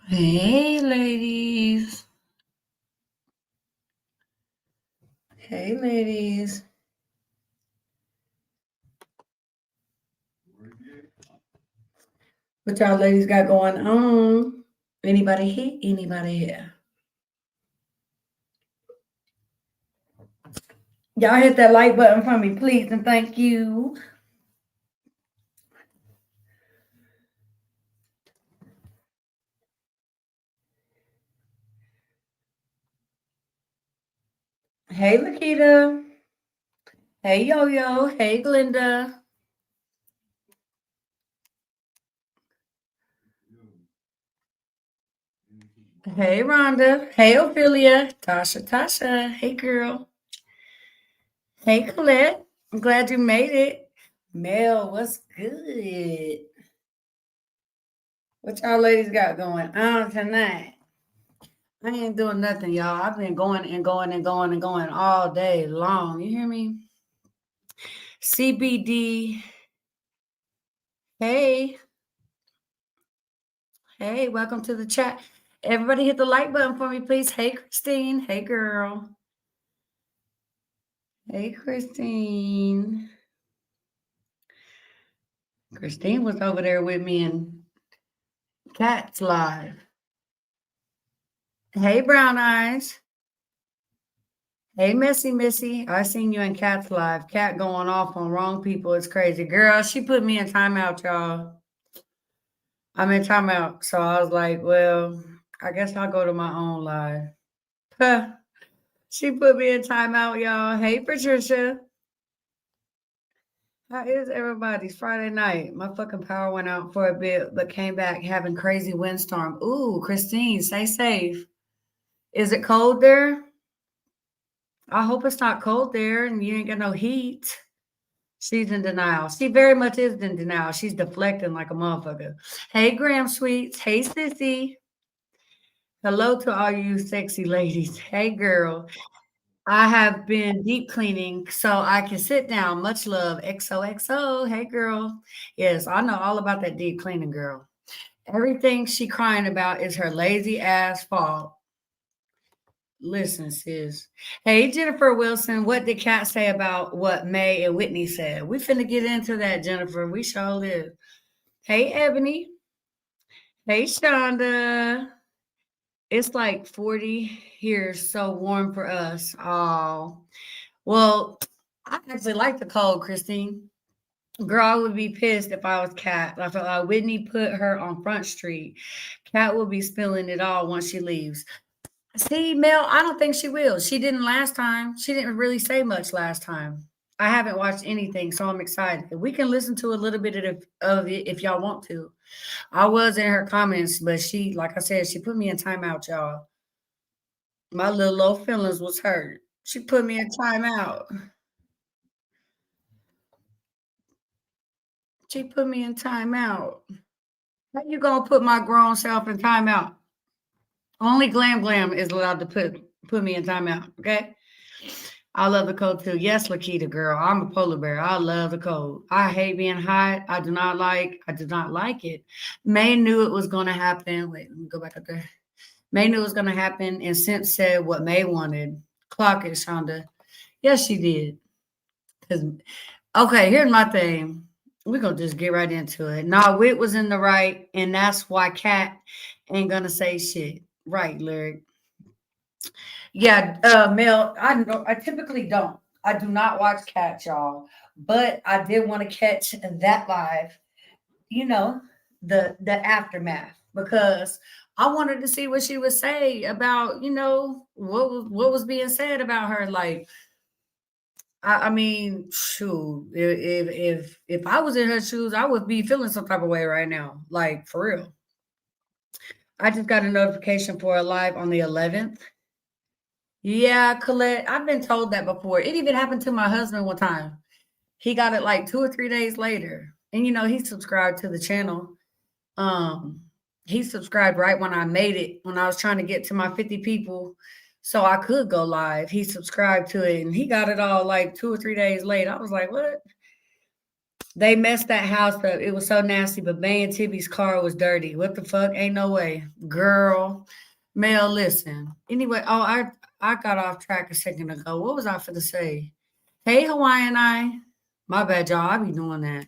Hey, ladies. Hey, ladies. What y'all ladies got going on? Anybody here? Anybody here? Y'all hit that like button for me, please, and thank you. Hey, Lakita. Hey, Yo Yo. Hey, Glenda. Hey, Rhonda. Hey, Ophelia. Tasha. Hey, girl. Hey, Colette. I'm glad you made it. Mel, what's good? What y'all ladies got going on tonight? I ain't doing nothing, y'all. I've been going and going and going and going all day long. You hear me? CBD. Hey, hey, welcome to the chat. Everybody hit the like button for me, please. Hey, Christine. Hey, girl. Hey, Christine. Christine was over there with me in Cats Live. Hey, Brown Eyes. Hey, Missy. I seen you in Cats Live. Cat going off on wrong people. It's crazy. Girl, she put me in timeout, y'all. I'm in timeout. So I was like, well, I guess I'll go to my own live. Huh. She put me in timeout, y'all. Hey, Patricia. How is everybody's Friday night? My fucking power went out for a bit, but came back having crazy windstorm. Ooh, Christine, stay safe. Is it cold there? I hope it's not cold there and you ain't got no heat. She's in denial. She very much is in denial. She's deflecting like a motherfucker. Hey, Graham Sweets. Hey, Sissy. Hello to all you sexy ladies. Hey, girl. I have been deep cleaning so I can sit down. Much love. XOXO. Hey, girl. Yes, I know all about that deep cleaning, girl. Everything she crying about is her lazy ass fault. Listen, sis. Hey, Jennifer Wilson. What did Kat say about what May and Whitney said? We finna get into that, Jennifer. We sure live. Hey, Ebony. Hey, Shonda. It's like 40 here, so warm for us. Oh, well, I actually like the cold, Christine. Girl, I would be pissed if I was Kat. I felt like Whitney put her on Front Street. Kat will be spilling it all once she leaves. See, Mel, I don't think she will. She didn't last time. She didn't really say much last time. I haven't watched anything, so I'm excited. We can listen to a little bit of it if y'all want to. I was in her comments, but she, like I said, she put me in timeout, y'all. My little low feelings was hurt. She put me in timeout. She put me in timeout. How you gonna put my grown self in timeout? Only Glam Glam is allowed to put me in timeout. Okay. I love the cold too. Yes, Lakita girl. I'm a polar bear. I love the cold. I hate being hot. I did not like it. May knew it was gonna happen. Wait, let me go back up there. May knew it was gonna happen and since said what May wanted. Clock it, Shonda. Yes, she did. Cause okay, here's my thing. We're gonna just get right into it. Nah, Wit was in the right, and that's why Cat ain't gonna say shit. Right, Lyric. Yeah, Mel, I typically don't. I do not watch Cat, y'all. But I did want to catch that live, you know, the aftermath because I wanted to see what she would say about, what was being said about her. Like, I mean, shoot, if I was in her shoes, I would be feeling some type of way right now. Like for real. I just got a notification for a live on the 11th. Yeah, Colette, I've been told that before. It even happened to my husband one time. He got it like 2 or 3 days later. And he subscribed to the channel. Um, he subscribed right when I made it, when I was trying to get to my 50 people so I could go live. He subscribed to it and he got it all like 2 or 3 days late. I was like, what? They messed that house up. It was so nasty, but May and Tibby's car was dirty. What the fuck? Ain't no way. Girl. Mel, listen. Anyway, I got off track a second ago. What was I for to say? Hey, Hawaiian I. My bad, y'all. I be doing that.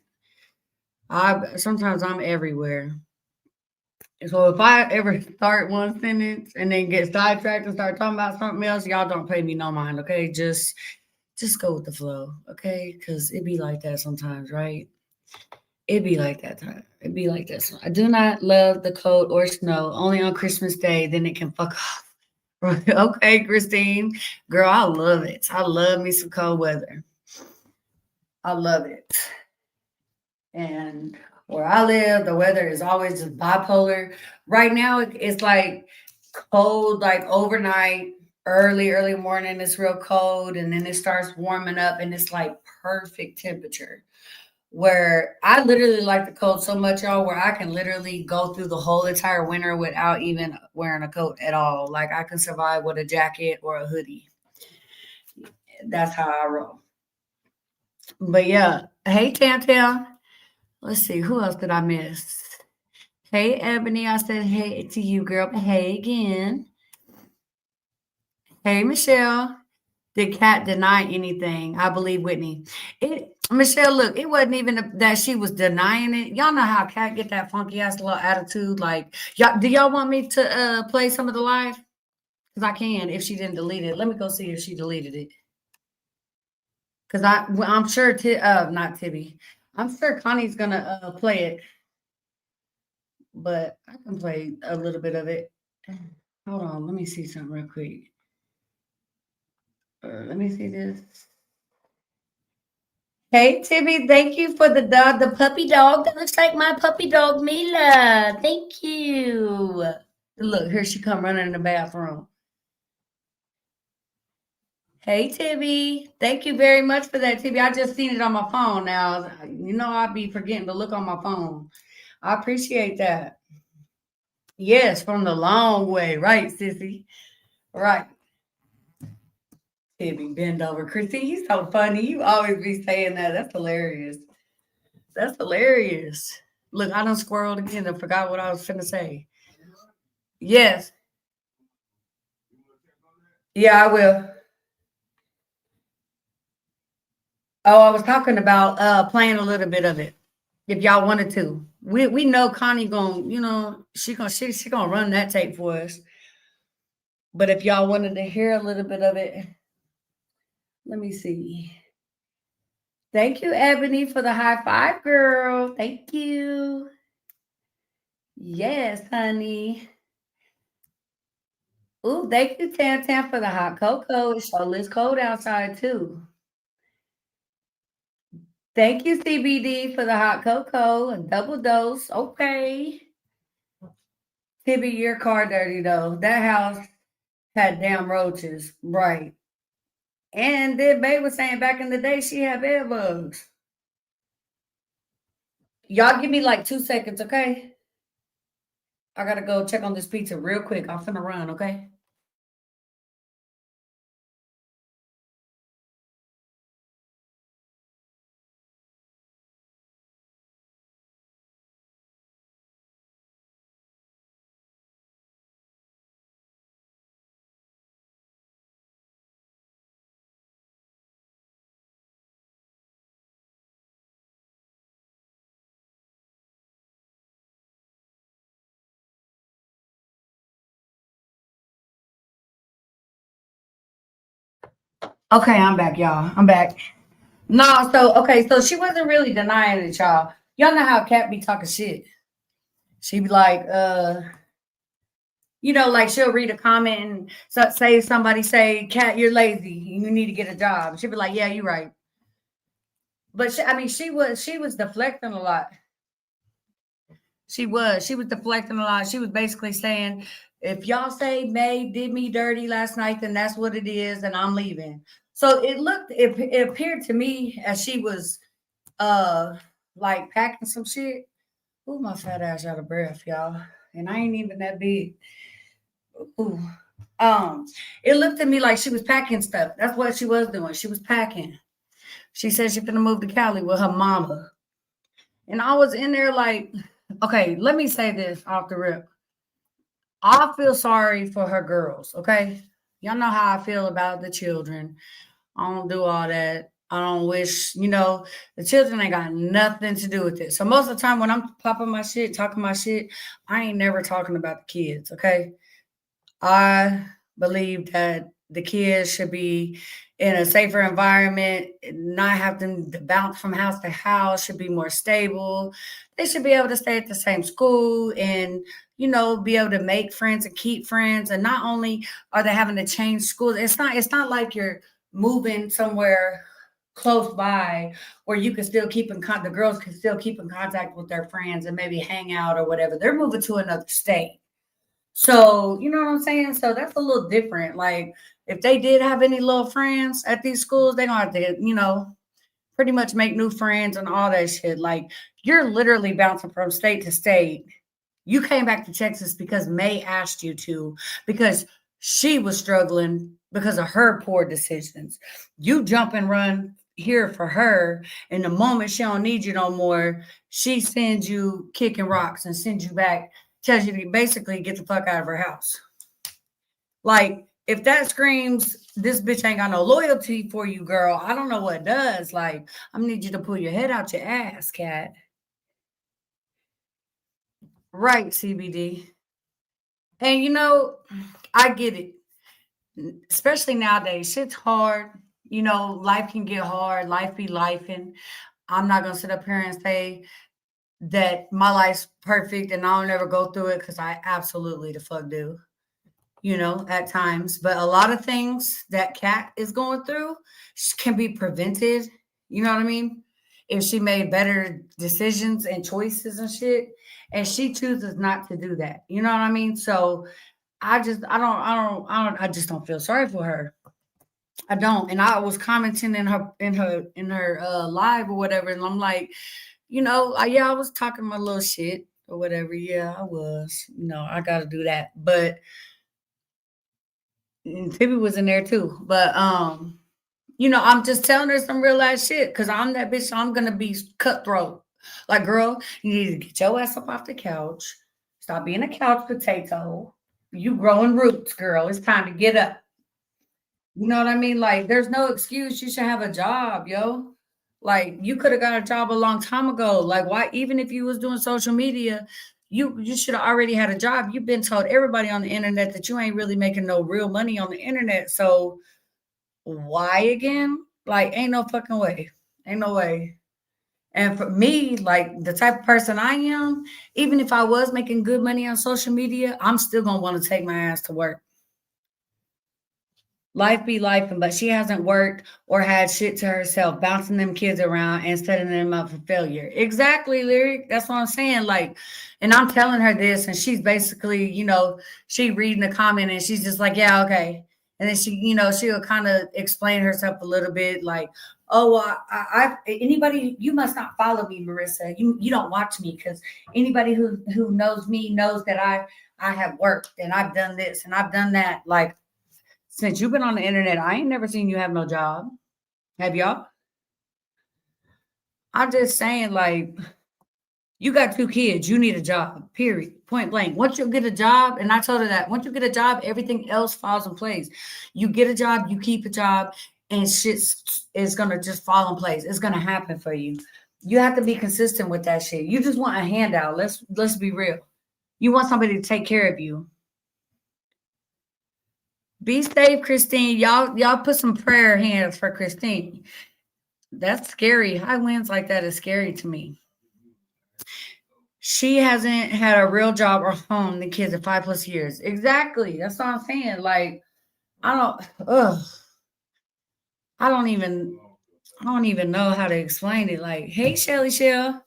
I sometimes I'm everywhere. So if I ever start one sentence and then get sidetracked and start talking about something else, y'all don't pay me no mind, okay? Just go with the flow, okay? Because it be like that sometimes, right? It be like that time. It be like this. I do not love the cold or snow. Only on Christmas Day, then it can fuck off. Okay, Christine. Girl, I love it. I love me some cold weather. I love it. And where I live, the weather is always just bipolar. Right now, it's like cold, like overnight, early morning. It's real cold, and then it starts warming up, and it's like perfect temperature. Where I literally like the cold so much, y'all, where I can literally go through the whole entire winter without even wearing a coat at all. Like I can survive with a jacket or a hoodie. That's how I roll. But yeah, hey Tam Tam. Let's see, who else did I miss? Hey Ebony, I said hey to you, girl. But hey again. Hey Michelle. Did Kat deny anything? I believe Whitney. It Michelle, look, it wasn't even that she was denying it. Y'all know how Kat get that funky ass little attitude. Like, y'all, do y'all want me to play some of the live? Because I can if she didn't delete it. Let me go see if she deleted it. Because I'm sure not Tibby. I'm sure Connie's gonna play it, but I can play a little bit of it. Hold on, let me see something real quick. Let me see this. Hey Tibby, thank you for the dog, the puppy dog. That looks like my puppy dog, Mila. Thank you. Look, here she come running in the bathroom. Hey Tibby, thank you very much for that, Tibby. I just seen it on my phone now. You know I'll be forgetting to look on my phone. I appreciate that. Yes, from the long way, right, sissy? Right. Tibby, bend over. Christine, you so funny. You always be saying that. That's hilarious. That's hilarious. Look, I done squirreled again and forgot what I was finna say. Yes. Yeah, I will. Oh, I was talking about playing a little bit of it. If y'all wanted to. We know Connie gonna, she gonna run that tape for us. But if y'all wanted to hear a little bit of it, let me see. Thank you, Ebony, for the high five, girl. Thank you. Yes, honey. Ooh, thank you, Tam Tam, for the hot cocoa. It's cold outside too. Thank you, CBD, for the hot cocoa and double dose. Okay. Tibby, your car dirty though. That house had damn roaches. Right. And then Babe was saying back in the day she had bed bugs. Y'all give me like 2 seconds, okay? I gotta go check on this pizza real quick. I'm finna run, okay? Okay, I'm back, y'all. I'm back. No, so okay, so she wasn't really denying it, y'all. Y'all know how Cat be talking shit. She be like, like she'll read a comment and say somebody say, "Cat, you're lazy. You need to get a job." She'll be like, "Yeah, you're right." But I mean, she was deflecting a lot. She was deflecting a lot. She was basically saying, "If y'all say May did me dirty last night, then that's what it is, and I'm leaving." So it appeared to me as she was uh like packing some shit. Ooh, my fat ass out of breath, y'all. And I ain't even that big. Ooh. Um, it looked at me like she was packing stuff. That's what she was doing. She was packing. She said she's gonna move to Cali with her mama. And I was in there like, okay, let me say this off the rip. I feel sorry for her girls, okay? Y'all know how I feel about the children. I don't do all that. I don't wish, the children ain't got nothing to do with it. So most of the time when I'm popping my shit, talking my shit, I ain't never talking about the kids, okay? I believe that the kids should be in a safer environment, not have them to bounce from house to house, should be more stable. They should be able to stay at the same school and, be able to make friends and keep friends. And not only are they having to change schools, it's not like you're moving somewhere close by where you can still keep in contact, the girls can still keep in contact with their friends and maybe hang out or whatever. They're moving to another state. So, you know what I'm saying? So that's a little different. Like, if they did have any little friends at these schools, they're gonna have to, pretty much make new friends and all that shit. Like, you're literally bouncing from state to state. You came back to Texas because May asked you to, because she was struggling because of her poor decisions. You jump and run here for her, and the moment she don't need you no more, she sends you kicking rocks and sends you back, tells you to basically get the fuck out of her house. Like, if that screams this bitch ain't got no loyalty for you, girl, I don't know what does. Like, I need you to pull your head out your ass, cat. Right, CBD. And I get it. Especially nowadays, shit's hard. Life can get hard. Life be lifing. I'm not gonna sit up here and say that my life's perfect and I'll never go through it because I absolutely the fuck do. At times. But a lot of things that Kat is going through can be prevented. You know what I mean? If she made better decisions and choices and shit, and she chooses not to do that. You know what I mean? So I just don't feel sorry for her. I don't. And I was commenting in her live or whatever, and I'm like, yeah, I was talking my little shit or whatever. Yeah, I was. I got to do that, but and Pippi was in there too. But I'm just telling her some real ass shit because I'm that bitch. I'm gonna be cutthroat. Like, girl, you need to get your ass up off the couch. Stop being a couch potato. You growing roots, girl. It's time to get up. You know what I mean? Like, there's no excuse. You should have a job, yo. Like, you could have got a job a long time ago. Like, why? Even if you was doing social media, you should have already had a job. You've been told everybody on the internet that you ain't really making no real money on the internet. So why again? Like, ain't no fucking way. Ain't no way. And for me, like the type of person I am, even if I was making good money on social media, I'm still gonna want to take my ass to work. Life be life, but she hasn't worked or had shit to herself, bouncing them kids around and setting them up for failure. Exactly, Lyric. That's what I'm saying. Like, and I'm telling her this, and she's basically, she reading the comment and she's just like, yeah, okay. And then she'll kind of explain herself a little bit, like, oh, well, anybody, you must not follow me, Marissa. You don't watch me because anybody who knows me knows that I have worked and I've done this and I've done that. Like, since you've been on the internet, I ain't never seen you have no job. Have y'all? I'm just saying, like, you got 2 kids, you need a job, period. Point blank. Once you get a job, and I told her that once you get a job, everything else falls in place. You get a job, you keep a job, and shit is gonna just fall in place. It's gonna happen for you. You have to be consistent with that shit. You just want a handout. Let's be real. You want somebody to take care of you. Be safe, Christine. Y'all put some prayer hands for Christine. That's scary. High winds like that is scary to me. She hasn't had a real job or home the kids in 5+ years. Exactly. That's what I'm saying. Like, I don't ugh. I don't even I don't even know how to explain it. Like, hey Shelly Shell.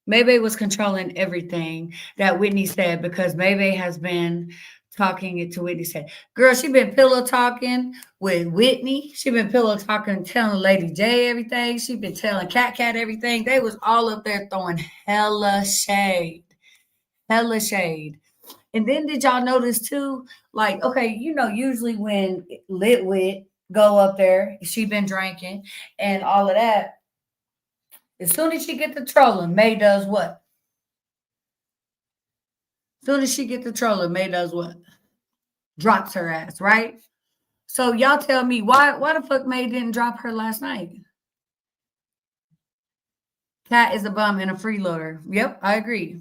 Maybe was controlling everything that Whitney said because Maybe has been talking it to Whitney said, girl, she been pillow talking with Whitney. She been pillow talking, telling Lady J everything. She been telling Cat everything. They was all up there throwing hella shade. Hella shade. And then did y'all notice too? Like, okay, usually when Litwit go up there, she been drinking and all of that As soon as she get to trolling, May does what? As soon as she get to trolling, May does what? Drops her ass, right? So y'all tell me why the fuck May didn't drop her last night? Cat is a bum and a freeloader. Yep, I agree.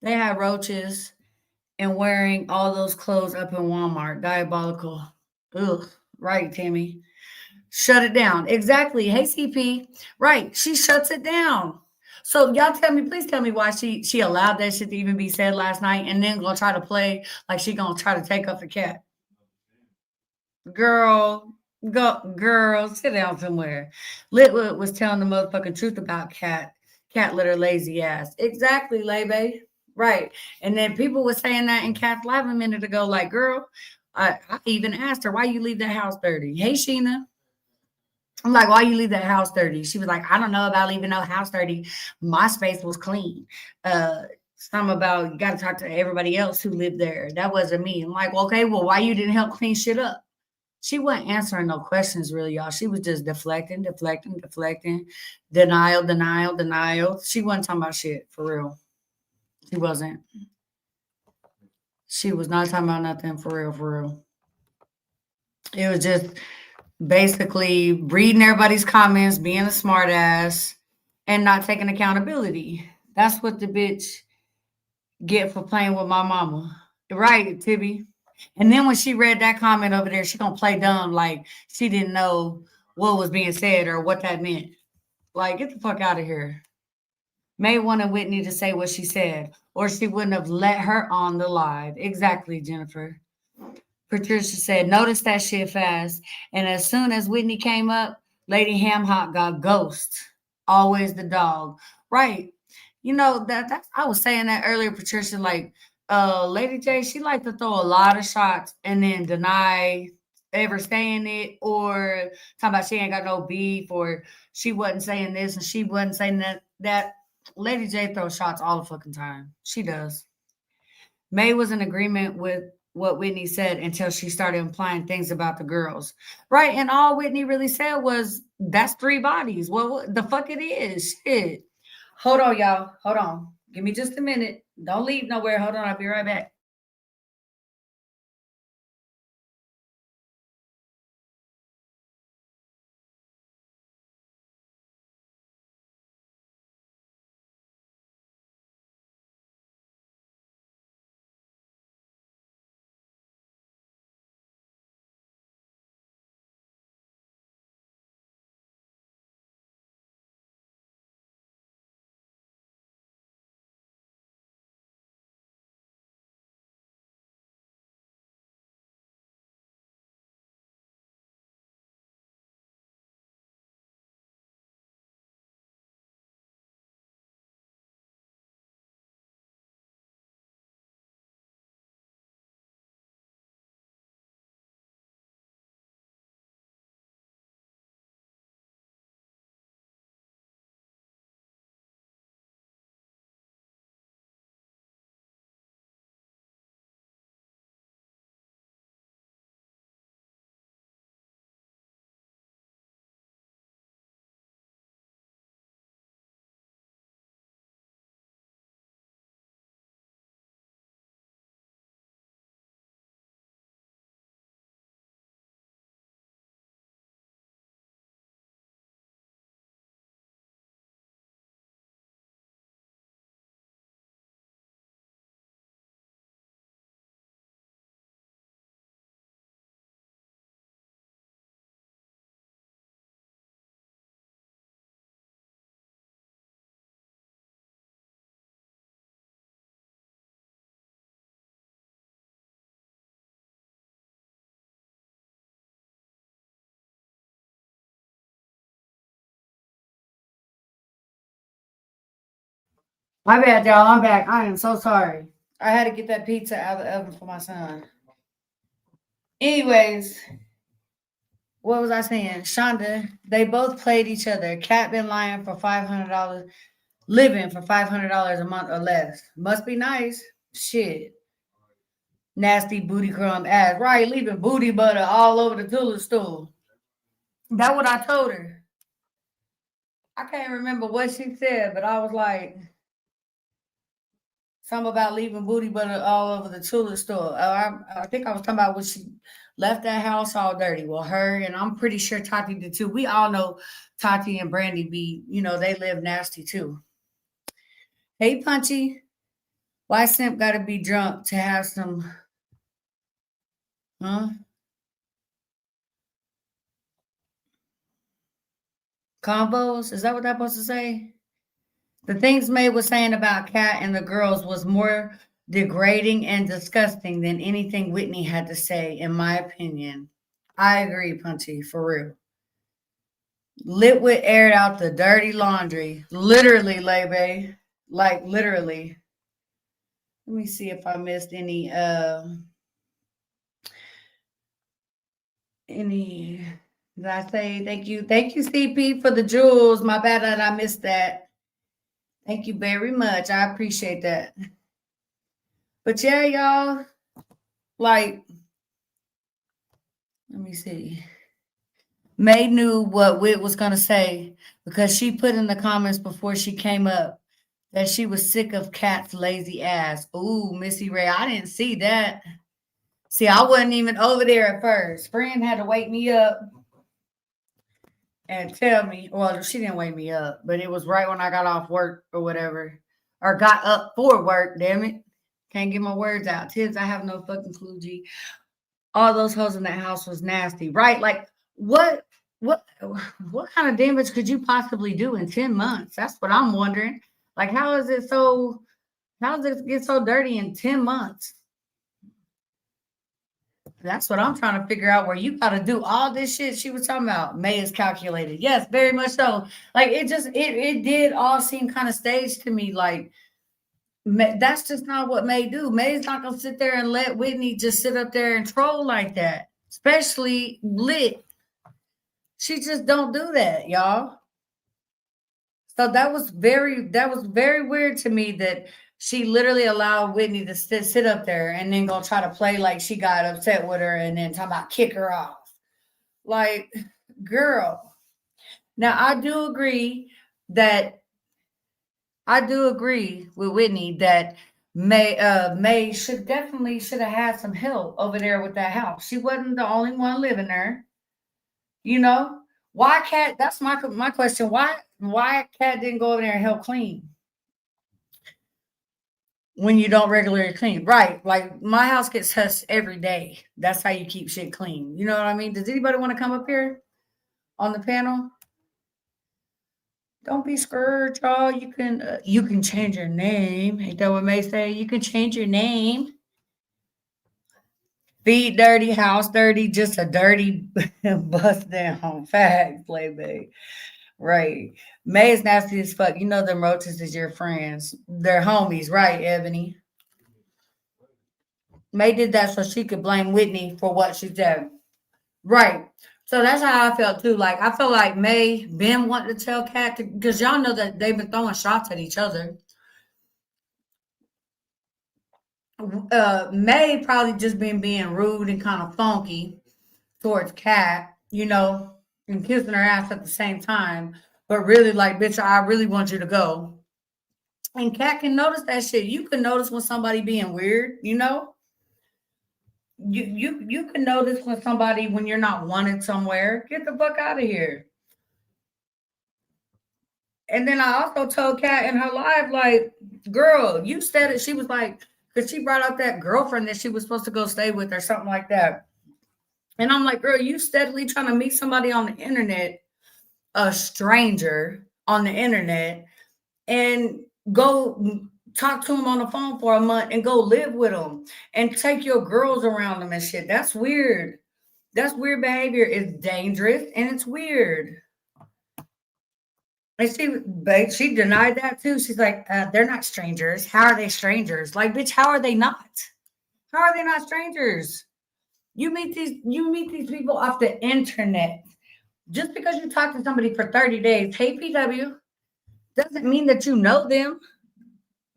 They had roaches and wearing all those clothes up in Walmart. Diabolical. Ugh. Right, Tammy. Shut it down. Exactly. Hey, CP. Right. She shuts it down. So y'all tell me, please tell me why she allowed that shit to even be said last night and then gonna try to play like she gonna try to take up the cat. Girl, girl, sit down somewhere. Litwood was telling the motherfucking truth about cat. Cat litter lazy ass. Exactly, Lebe. Right. And then people were saying that in Cat's live a minute ago, like, girl, I even asked her, why you leave that house dirty? Hey, Sheena. I'm like, why you leave that house dirty? She was like, I don't know about leaving no house dirty. My space was clean. Some about you got to talk to everybody else who lived there. That wasn't me. I'm like, well, okay, well, why you didn't help clean shit up? She wasn't answering no questions, really, y'all. She was just deflecting, deflecting, deflecting, denial, denial, denial. She wasn't talking about shit for real. She wasn't. She was not talking about nothing for real, for real. It was just basically reading everybody's comments, being a smartass, and not taking accountability. That's what the bitch get for playing with my mama. Right, Tibby. And then when she read that comment over there, she gonna play dumb like she didn't know what was being said or what that meant. Like, get the fuck out of here. May wanted Whitney to say what she said, or she wouldn't have let her on the live. Exactly, Jennifer. Patricia said, notice that shit fast. And as soon as Whitney came up, Lady Hamhock got ghost. Always the dog. Right. You know, that's I was saying that earlier, Patricia, like Lady J, she liked to throw a lot of shots and then deny ever saying it or talking about she ain't got no beef or she wasn't saying this and she wasn't saying that. Lady J throws shots all the fucking time. She does. May was in agreement with what Whitney said until she started implying things about the girls. Right. And all Whitney really said was, that's three bodies. Well, what the fuck it is? Shit. Hold on, y'all. Hold on. Give me just a minute. Don't leave nowhere. Hold on. I'll be right back. My bad, y'all. I'm back. I am so sorry. I had to get that pizza out of the oven for my son. Anyways, what was I saying? Shonda, they both played each other. Cat been lying for $500, living for $500 a month or less. Must be nice. Shit. Nasty booty crumb ass. Right, leaving booty butter all over the toilet stool. That's what I told her. I can't remember what she said, but I was like, something about leaving booty butter all over the toilet store. I think I was talking about when she left that house all dirty. Well, her and I'm pretty sure Tati did too. We all know Tati and Brandy they live nasty too. Hey, Punchy, why Simp got to be drunk to have some, huh? Combos? Is that what that's supposed to say? The things May was saying about Kat and the girls was more degrading and disgusting than anything Whitney had to say, in my opinion. I agree, Punchy, for real. Litwit aired out the dirty laundry. Literally, Lebe. Like literally. Let me see if I missed any did I say thank you? Thank you, CP, for the jewels. My bad that I missed that. Thank you very much. I appreciate that. But yeah, y'all, like, let me see. May knew what Wit was gonna say because she put in the comments before she came up that she was sick of Kat's lazy ass. Ooh, Missy Ray, I didn't see that. See, I wasn't even over there at first. Friend had to wake me up and tell me. Well, she didn't wake me up, but it was right when I got off work or whatever, or got up for work. Damn it, can't get my words out. Tids, I have no fucking clue. G. All those hoes in that house was nasty, right? Like what? What? What kind of damage could you possibly do in 10 months? That's what I'm wondering. Like, how is it so? How does it get so dirty in 10 months? That's what I'm trying to figure out. Where you got to do all this shit she was talking about. May is calculated. Yes, very much so. Like it did all seem kind of staged to me. Like that's just not what May do. May's not gonna sit there and let Whitney just sit up there and troll like that, especially lit. She just don't do that, y'all. So that was very weird to me that she literally allowed Whitney to sit up there and then go try to play like she got upset with her and then talk about kick her off. Like, girl. Now that I do agree with Whitney that May should have had some help over there with that house. She wasn't the only one living there. You know, why Cat? That's my question. Why Cat didn't go over there and help clean when you don't regularly clean? Right, like my house gets touched every day. That's how you keep shit clean. You know what I mean? Does anybody want to come up here on the panel? Don't be scared, y'all. You can change your name. Ain't that what May say? You can change your name. Feet dirty, house dirty, just a dirty bust down. Facts, playback. Right. May is nasty as fuck. You know them roaches is your friends. They're homies, right, Ebony? May did that so she could blame Whitney for what she said. Right. So that's how I felt too. Like I felt like May been wanting to tell Kat because y'all know that they've been throwing shots at each other. May probably just been being rude and kind of funky towards Kat, and kissing her ass at the same time. But really, like, bitch, I really want you to go. And Kat can notice that shit. You can notice when somebody being weird, You can notice when somebody when you're not wanted somewhere. Get the fuck out of here. And then I also told Kat in her live, like, girl, you said it. She was like, because she brought up that girlfriend that she was supposed to go stay with or something like that. And I'm like, girl, you steadily trying to meet somebody on the internet, a stranger on the internet, and go talk to him on the phone for a month and go live with them and take your girls around them and shit. That's weird. That's weird behavior. It's dangerous and it's weird. And she denied that too. She's like, they're not strangers. How are they strangers? Like, bitch, how are they not? How are they not strangers? You meet these people off the internet. Just because you talk to somebody for 30 days, hey PW, doesn't mean that you know them.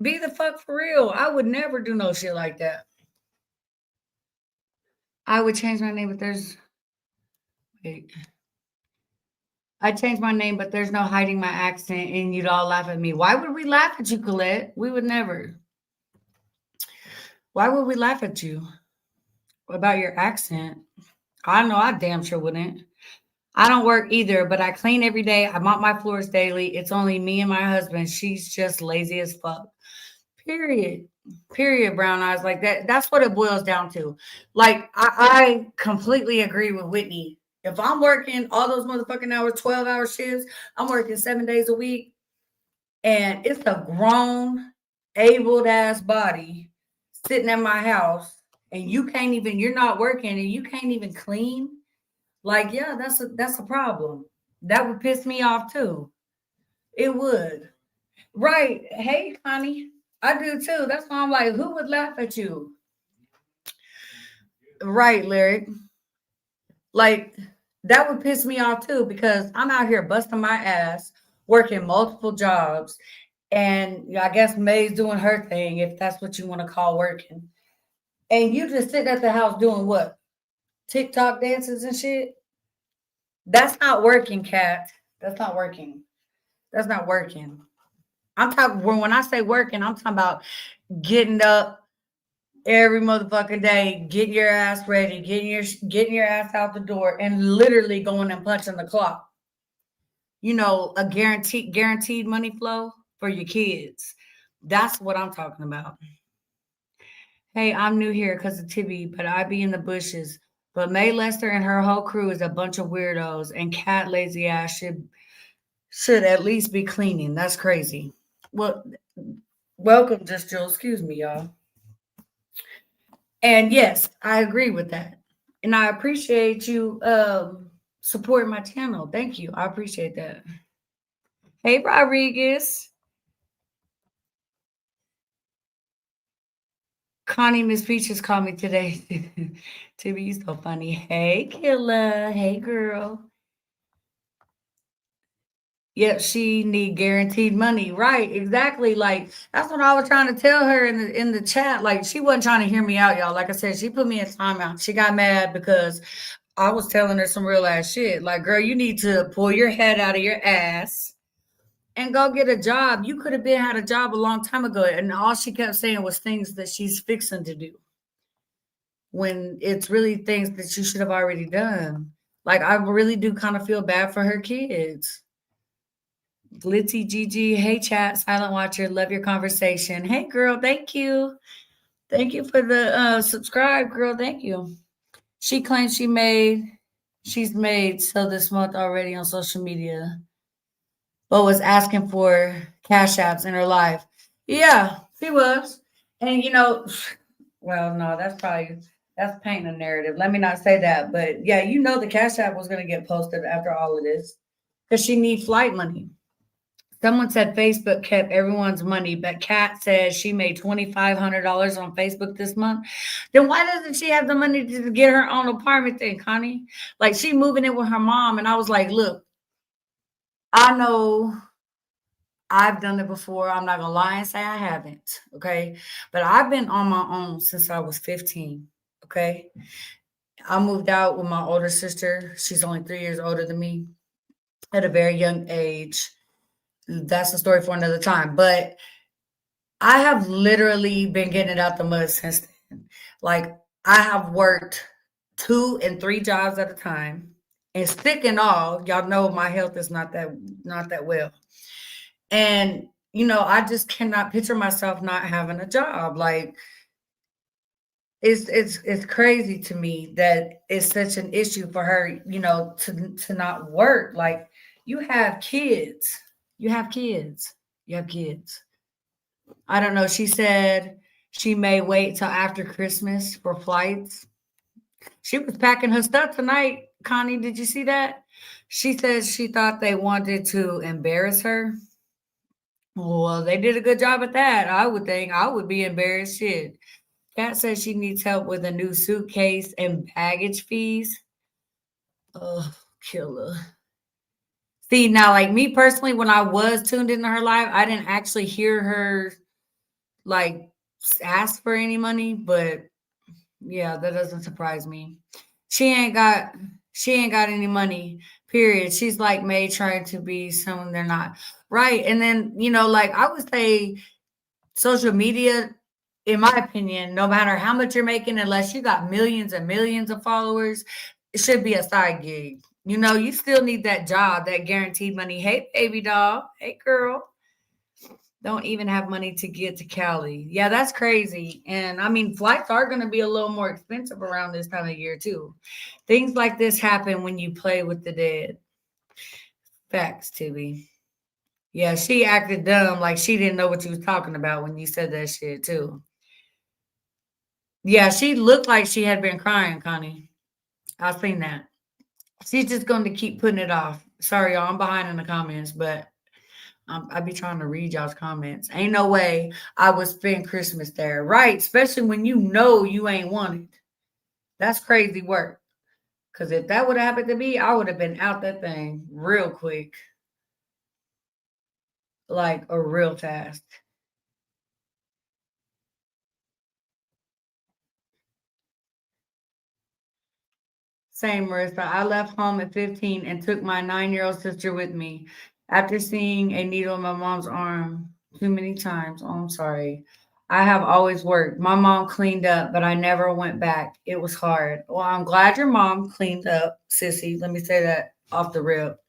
Be the fuck for real. I would never do no shit like that. I would change my name, but there's wait. I changed my name, but there's no hiding my accent, and you'd all laugh at me. Why would we laugh at you, Colette? We would never. Why would we laugh at you about your accent? I know I damn sure wouldn't. I don't work either, but I clean every day. I mop my floors daily. It's only me and my husband. She's just lazy as fuck. Period. Period, brown eyes. Like that. That's what it boils down to. Like, I completely agree with Whitney. If I'm working all those motherfucking hours, 12-hour shifts, I'm working 7 days a week, and it's a grown, able ass body sitting at my house, and you're not working and you can't even clean. Like, yeah, that's a problem. That would piss me off too. It would. Right. Hey, Connie. I do too. That's why I'm like, who would laugh at you? Right, Lyric. Like, that would piss me off too because I'm out here busting my ass, working multiple jobs, and I guess May's doing her thing, if that's what you want to call working. And you just sitting at the house doing what? TikTok dances and shit? That's not working, Cat. That's not working. That's not working. I'm talking when I say working, I'm talking about getting up every motherfucking day, getting your ass ready, getting your ass out the door, and literally going and punching the clock. A guaranteed money flow for your kids. That's what I'm talking about. Hey, I'm new here because of Tibby, but I be in the bushes. But May Lester and her whole crew is a bunch of weirdos, and Cat lazy ass should at least be cleaning. That's crazy. Well, welcome, just Jill. Excuse me, y'all. And yes, I agree with that. And I appreciate you supporting my channel. Thank you. I appreciate that. Hey, Rodriguez. Connie Miss Peaches called me today. Tibby, you so funny. Hey, Killa. Hey, girl. Yep, she need guaranteed money. Right, exactly. Like that's what I was trying to tell her in the chat. Like she wasn't trying to hear me out, y'all. Like I said, she put me in timeout. She got mad because I was telling her some real ass shit. Like, girl, you need to pull your head out of your ass and go get a job. You could have been had a job a long time ago. And all she kept saying was things that she's fixing to do when it's really things that you should have already done. Like I really do kind of feel bad for her kids. Glitzy Gigi, hey chat, silent watcher, love your conversation. Hey girl, thank you. Thank you for the subscribe, girl. Thank you. She claims she's made so this month already on social media, but was asking for cash apps in her life. Yeah, she was. And well, no, that's painting a narrative. Let me not say that. But yeah, the cash app was gonna get posted after all of this. Because she needs flight money. Someone said Facebook kept everyone's money, but Kat says she made $2,500 on Facebook this month. Then why doesn't she have the money to get her own apartment then, Connie? Like she moving in with her mom, and I was like, look, I know I've done it before. I'm not gonna lie and say I haven't. Okay. But I've been on my own since I was 15. Okay. I moved out with my older sister. She's only 3 years older than me at a very young age. That's a story for another time. But I have literally been getting it out the mud since then. Like I have worked 2 and 3 jobs at a time. And stick and all, y'all know my health is not that well. And I just cannot picture myself not having a job. Like it's crazy to me that it's such an issue for her, to not work. Like you have kids. You have kids. You have kids. I don't know. She said she may wait till after Christmas for flights. She was packing her stuff tonight. Connie, did you see that? She says she thought they wanted to embarrass her. Well, they did a good job at that. I would think I would be embarrassed. Shit. Kat says she needs help with a new suitcase and baggage fees. Oh, killer. See, now, like me personally, when I was tuned into her live, I didn't actually hear her like ask for any money, but yeah, that doesn't surprise me. She ain't got She ain't got any money. Period. She's like May trying to be someone they're not. Right. And then, like I would say social media, in my opinion, no matter how much you're making, unless you got millions and millions of followers, it should be a side gig. You still need that job, that guaranteed money. Hey, baby doll. Hey, girl. Don't even have money to get to Cali. Yeah, that's crazy. And I mean, flights are going to be a little more expensive around this time of year, too. Things like this happen when you play with the dead. Facts, Tibby. Yeah, she acted dumb, like she didn't know what you was talking about when you said that shit, too. Yeah, she looked like she had been crying, Connie. I've seen that. She's just going to keep putting it off. Sorry, y'all. I'm behind in the comments, but I be trying to read y'all's comments. Ain't no way I would spend Christmas there, right? Especially when you know you ain't wanted. That's crazy work. Because if that would have happened to me, I would have been out that thing real quick, like a real fast. Same, Marissa. I left home at 15 and took my 9-year-old sister with me after seeing a needle in my mom's arm too many times. Oh, I'm sorry. I have always worked. My mom cleaned up, but I never went back. It was hard. Well, I'm glad your mom cleaned up, sissy. Let me say that off the rip.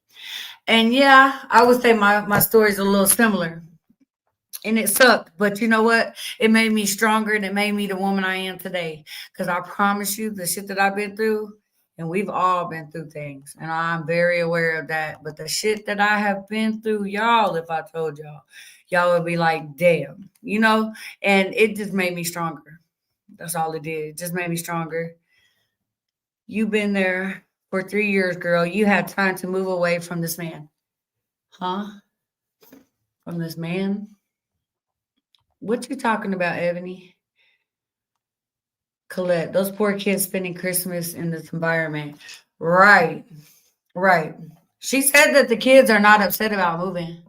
And yeah, I would say my story's a little similar. And it sucked, but you know what? It made me stronger and it made me the woman I am today. Because I promise you, the shit that I've been through, and we've all been through things, and I'm very aware of that. But the shit that I have been through, y'all, if I told y'all would be like, damn, And it just made me stronger. That's all it did. It just made me stronger. You've been there for 3 years, girl. You had time to move away from this man. Huh? From this man? What you talking about, Ebony? Colette, those poor kids spending Christmas in this environment. Right, right. She said that the kids are not upset about moving.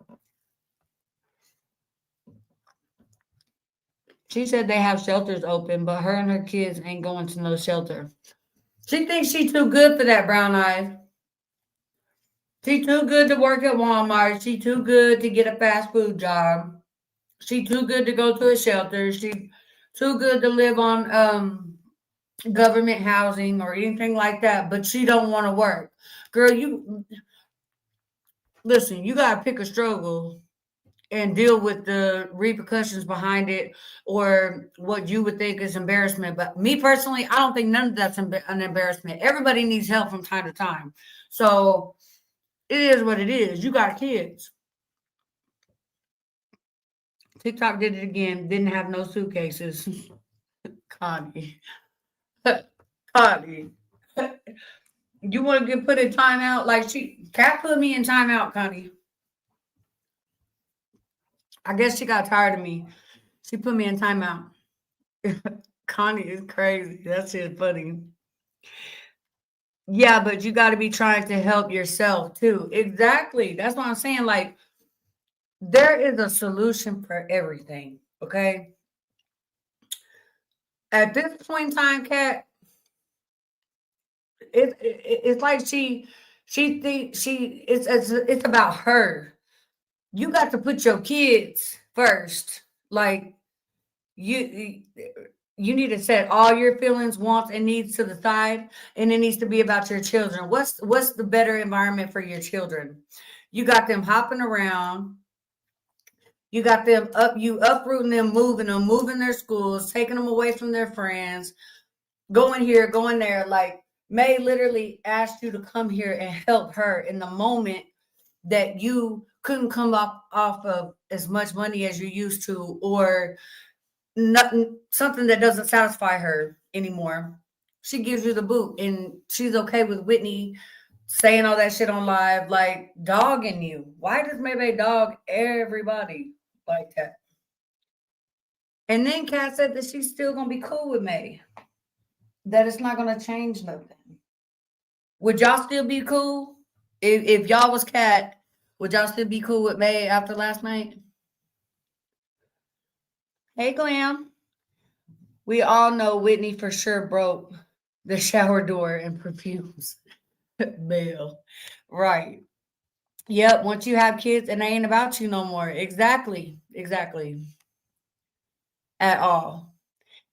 She said they have shelters open, but her and her kids ain't going to no shelter. She thinks she too good for that brown eye. She too good to work at Walmart. She too good to get a fast food job. She too good to go to a shelter. She too good to live on government housing or anything like that, but she don't want to work. Girl, you listen, you gotta pick a struggle and deal with the repercussions behind it or what you would think is embarrassment. But me personally, I don't think none of that's an embarrassment. Everybody needs help from time to time. So it is what it is. You got kids. TikTok did it again, didn't have no suitcases. Connie. Connie. You want to get put in timeout? Like Cat put me in timeout, Connie. I guess she got tired of me. She put me in timeout. Connie is crazy. That shit funny. Yeah, but you got to be trying to help yourself too. Exactly. That's what I'm saying. Like, there is a solution for everything. Okay. At this point in time, Cat, it's like she thinks it's about her. You got to put your kids first. Like you you need to set all your feelings, wants, and needs to the side, and it needs to be about your children. What's the better environment for your children? You got them hopping around. You got them you uprooting them, moving their schools, taking them away from their friends, going here, going there. Like May literally asked you to come here and help her in the moment that you couldn't come up off of as much money as you used to, or nothing, something that doesn't satisfy her anymore. She gives you the boot, and she's okay with Whitney saying all that shit on live, like dogging you. Why does Maybe dog everybody like that? And then Kat said that she's still gonna be cool with May. That it's not gonna change nothing. Would y'all still be cool if y'all was Kat? Would y'all still be cool with May after last night? Hey, Glam. We all know Whitney for sure broke the shower door and perfumes. Bill. Right. Yep. Once you have kids and they ain't about you no more. Exactly. Exactly. At all.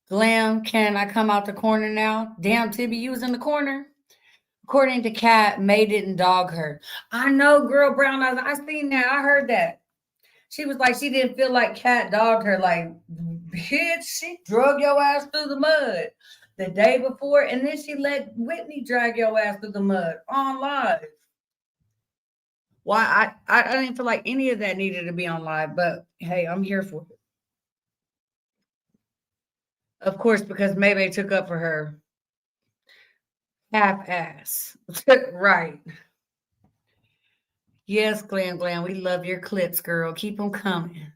Glam, can I come out the corner now? Damn, Tibby, you was in the corner. According to Kat, May didn't dog her. I know, girl, brown eyes. I seen that. I heard that. She was like, she didn't feel like Kat dogged her. Like, bitch, she drug your ass through the mud the day before, and then she let Whitney drag your ass through the mud on live. Why I didn't feel like any of that needed to be on live, but hey, I'm here for it. Of course, because Maybay took up for her half ass. Right. Yes, Glam, we love your clips, girl. Keep them coming.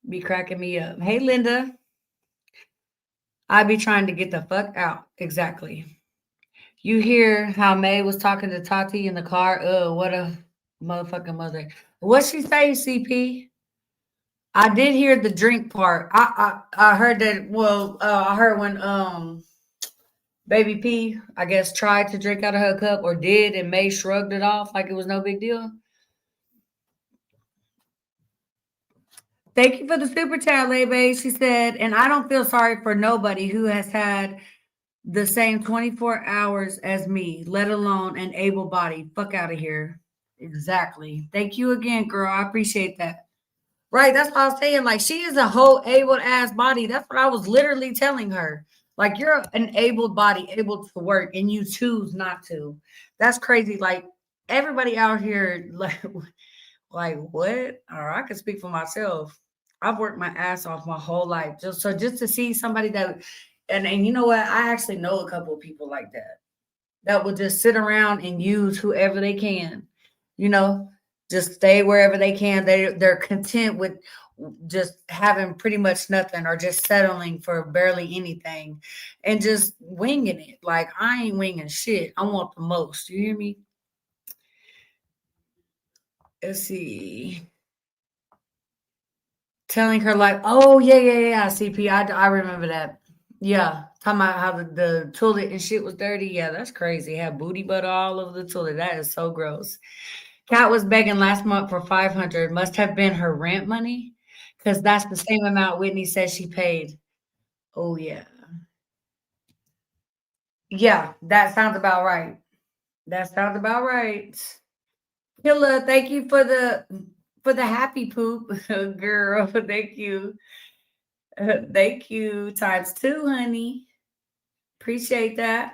Be cracking me up. Hey, Linda. I be trying to get the fuck out. Exactly. You hear how May was talking to Tati in the car? What a motherfucking mother. What she say, CP? I did hear the drink part. I heard that. Well, I heard when Baby P, I guess, tried to drink out of her cup or did, and May shrugged it off like it was no big deal. Thank you for the super chat, Lebe. She said, and I don't feel sorry for nobody who has had the same 24 hours as me, let alone an able body. Fuck out of here. Exactly. Thank you again, girl. I appreciate that. Right. That's what I was saying. Like, she is a whole able ass body. That's what I was literally telling her. Like, you're an able body, able to work, and you choose not to. That's crazy. Like, everybody out here, like what? Or I could speak for myself. I've worked my ass off my whole life. Just to see somebody that and you know what? I actually know a couple of people like that that will just sit around and use whoever they can. You know, just stay wherever they can. They're content with just having pretty much nothing or just settling for barely anything and just winging it. Like I ain't winging shit. I want the most. You hear me? Let's see. Telling her like, "Oh, yeah, CP, I remember that." Yeah, talking about how the toilet and shit was dirty. Yeah, that's crazy. Had booty butter all over the toilet. That is so gross. Kat was begging last month for 500. Must have been her rent money, because that's the same amount Whitney says she paid. Oh yeah, yeah, that sounds about right. That sounds about right. Killa, thank you for the happy poop, girl. Thank you. Thank you. Times two, honey. Appreciate that.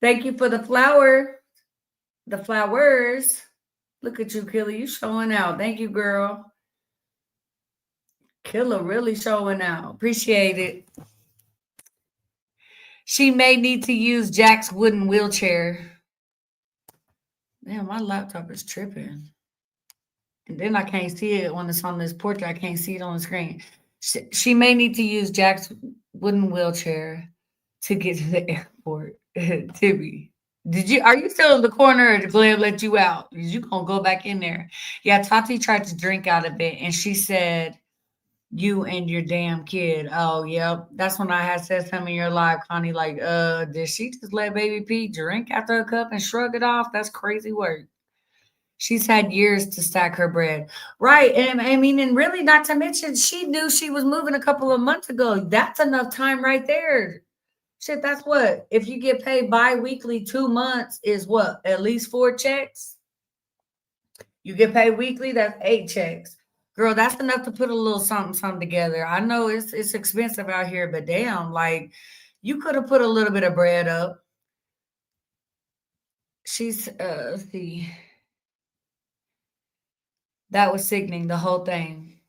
Thank you for the flower. The flowers. Look at you, Killer. You showing out. Thank you, girl. Killer really showing out. Appreciate it. She may need to use Jack's wooden wheelchair. Damn, my laptop is tripping. And then I can't see it when it's on this portrait. I can't see it on the screen. She may need to use Jack's wooden wheelchair to get to the airport. Tibby. Are you still in the corner or did Glenn let you out? You gonna go back in there. Yeah, Tati tried to drink out of it and she said, you and your damn kid. Oh, yep. That's when I had said something in your live, Connie, like, did she just let baby P drink after a cup and shrug it off? That's crazy work. She's had years to stack her bread. Right. And I mean, and really not to mention she knew she was moving a couple of months ago. That's enough time right there. Shit, that's what? If you get paid bi-weekly, 2 months is what? At least 4 checks? You get paid weekly, that's 8 checks. Girl, that's enough to put a little something together. I know it's expensive out here, but damn, like you could have put a little bit of bread up. She's let's see. That was sickening, the whole thing.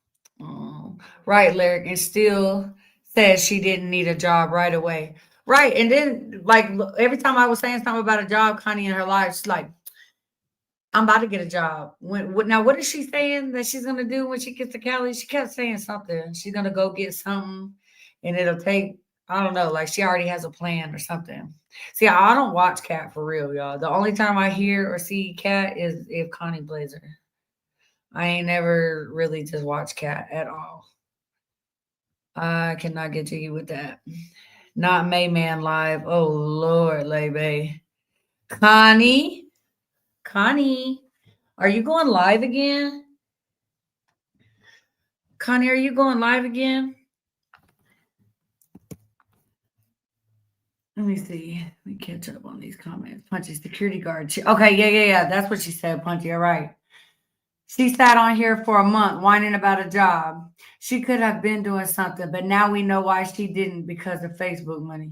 Oh, right, Lyric, and still says she didn't need a job right away. Right, and then like every time I was saying something about a job, Connie in her life, she's like, "I'm about to get a job." Now, what is she saying that she's gonna do when she gets to Cali? She kept saying something. She's gonna go get something, and it'll take. I don't know, like she already has a plan or something. See, I don't watch Cat for real, y'all. The only time I hear or see Cat is if Connie Blazer. I ain't never really just watched Cat at all. I cannot get to you with that. Not Mayman live. Oh Lord, Lebe. Connie, Connie, are you going live again? Connie, are you going live again? Let me see. Let me catch up on these comments. Punchy security guard. Okay, yeah. That's what she said, Punchy. All right. She sat on here for a month whining about a job. She could have been doing something, but now we know why she didn't because of Facebook money.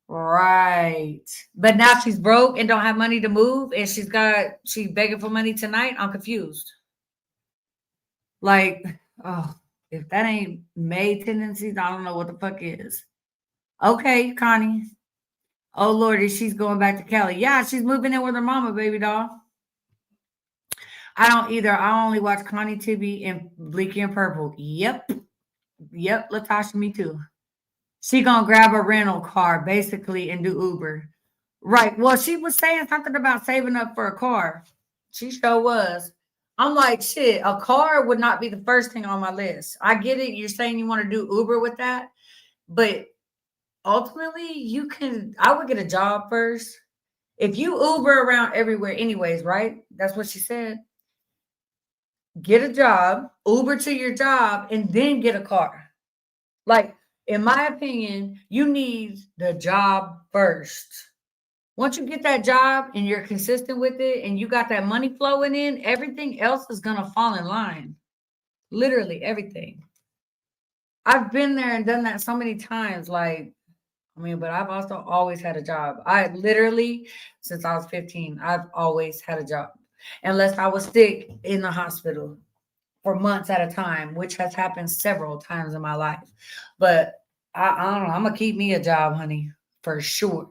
Right. But now she's broke and don't have money to move and she's begging for money tonight. I'm confused. Like, oh, if that ain't May tendencies, I don't know what the fuck is. Okay, Connie. Oh Lordy, she's going back to Cali. Yeah, she's moving in with her mama, baby doll. I don't either. I only watch Connie TV and Bleaky and Purple. Yep, Latasha, me too. She gonna grab a rental car basically and do Uber. Right. Well, she was saying something about saving up for a car. She sure was. I'm like, shit, a car would not be the first thing on my list. I get it. You're saying you want to do Uber with that, but ultimately, I would get a job first. If you Uber around everywhere, anyways, right? That's what she said. Get a job, Uber to your job, and then get a car. Like, in my opinion, you need the job first. Once you get that job and you're consistent with it and you got that money flowing in, everything else is going to fall in line. Literally everything. I've been there and done that so many times. Like, I mean, but I've also always had a job. I literally, since I was 15, I've always had a job. Unless I was sick in the hospital for months at a time, which has happened several times in my life. But I don't know. I'm going to keep me a job, honey, for sure.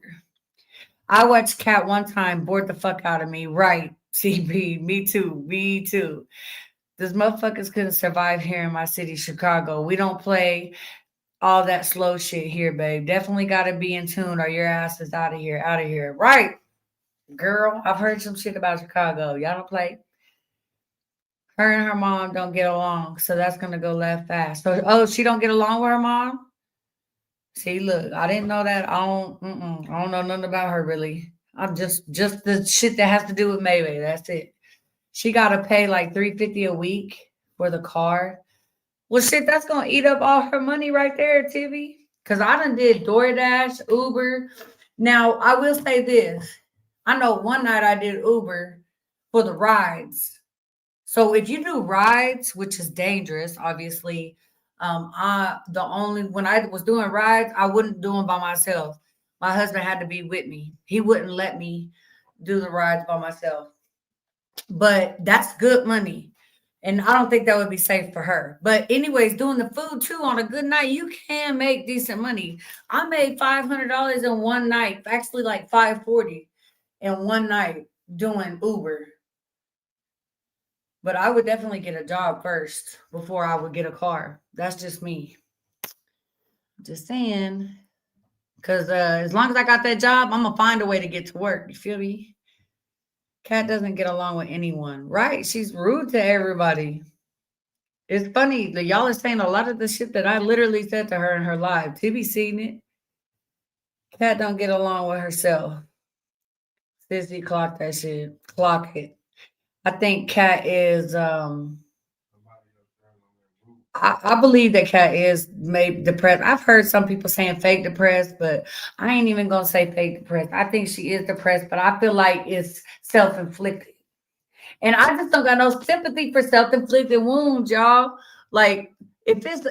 I watched Cat one time, bored the fuck out of me. Right. CB, me too. Me too. These motherfuckers couldn't survive here in my city, Chicago. We don't play all that slow shit here, babe. Definitely got to be in tune or your ass is out of here, out of here. Right. Girl, I've heard some shit about Chicago. Y'all don't play. Her and her mom don't get along, so that's gonna go left fast. So, oh, she don't get along with her mom. See, look, I didn't know that. I don't know nothing about her really. I'm just the shit that has to do with Mayway. That's it. She got to pay like 350 a week for the car. Well, shit, that's gonna eat up all her money right there, Tibby. Cause I done did DoorDash, Uber. Now I will say this: I know one night I did Uber for the rides. So if you do rides, which is dangerous, obviously, I the only when I was doing rides, I wouldn't do them by myself. My husband had to be with me. He wouldn't let me do the rides by myself. But that's good money. And I don't think that would be safe for her. But anyways, doing the food too on a good night, you can make decent money. I made $500 in one night, actually like 540 in one night doing Uber. But I would definitely get a job first before I would get a car. That's just me. Just saying. Because as long as I got that job, I'm going to find a way to get to work. You feel me? Kat doesn't get along with anyone. Right. She's rude to everybody. It's funny that y'all are saying a lot of the shit that I literally said to her in her live. Tibby seen it. Kat don't get along with herself. Sissy, clock that shit. Clock it. I think Kat is I believe that Kat is maybe depressed. I've heard some people saying fake depressed, but I ain't even gonna say fake depressed. I think she is depressed, but I feel like it's self-inflicted. And I just don't got no sympathy for self-inflicted wounds, y'all. Like if it's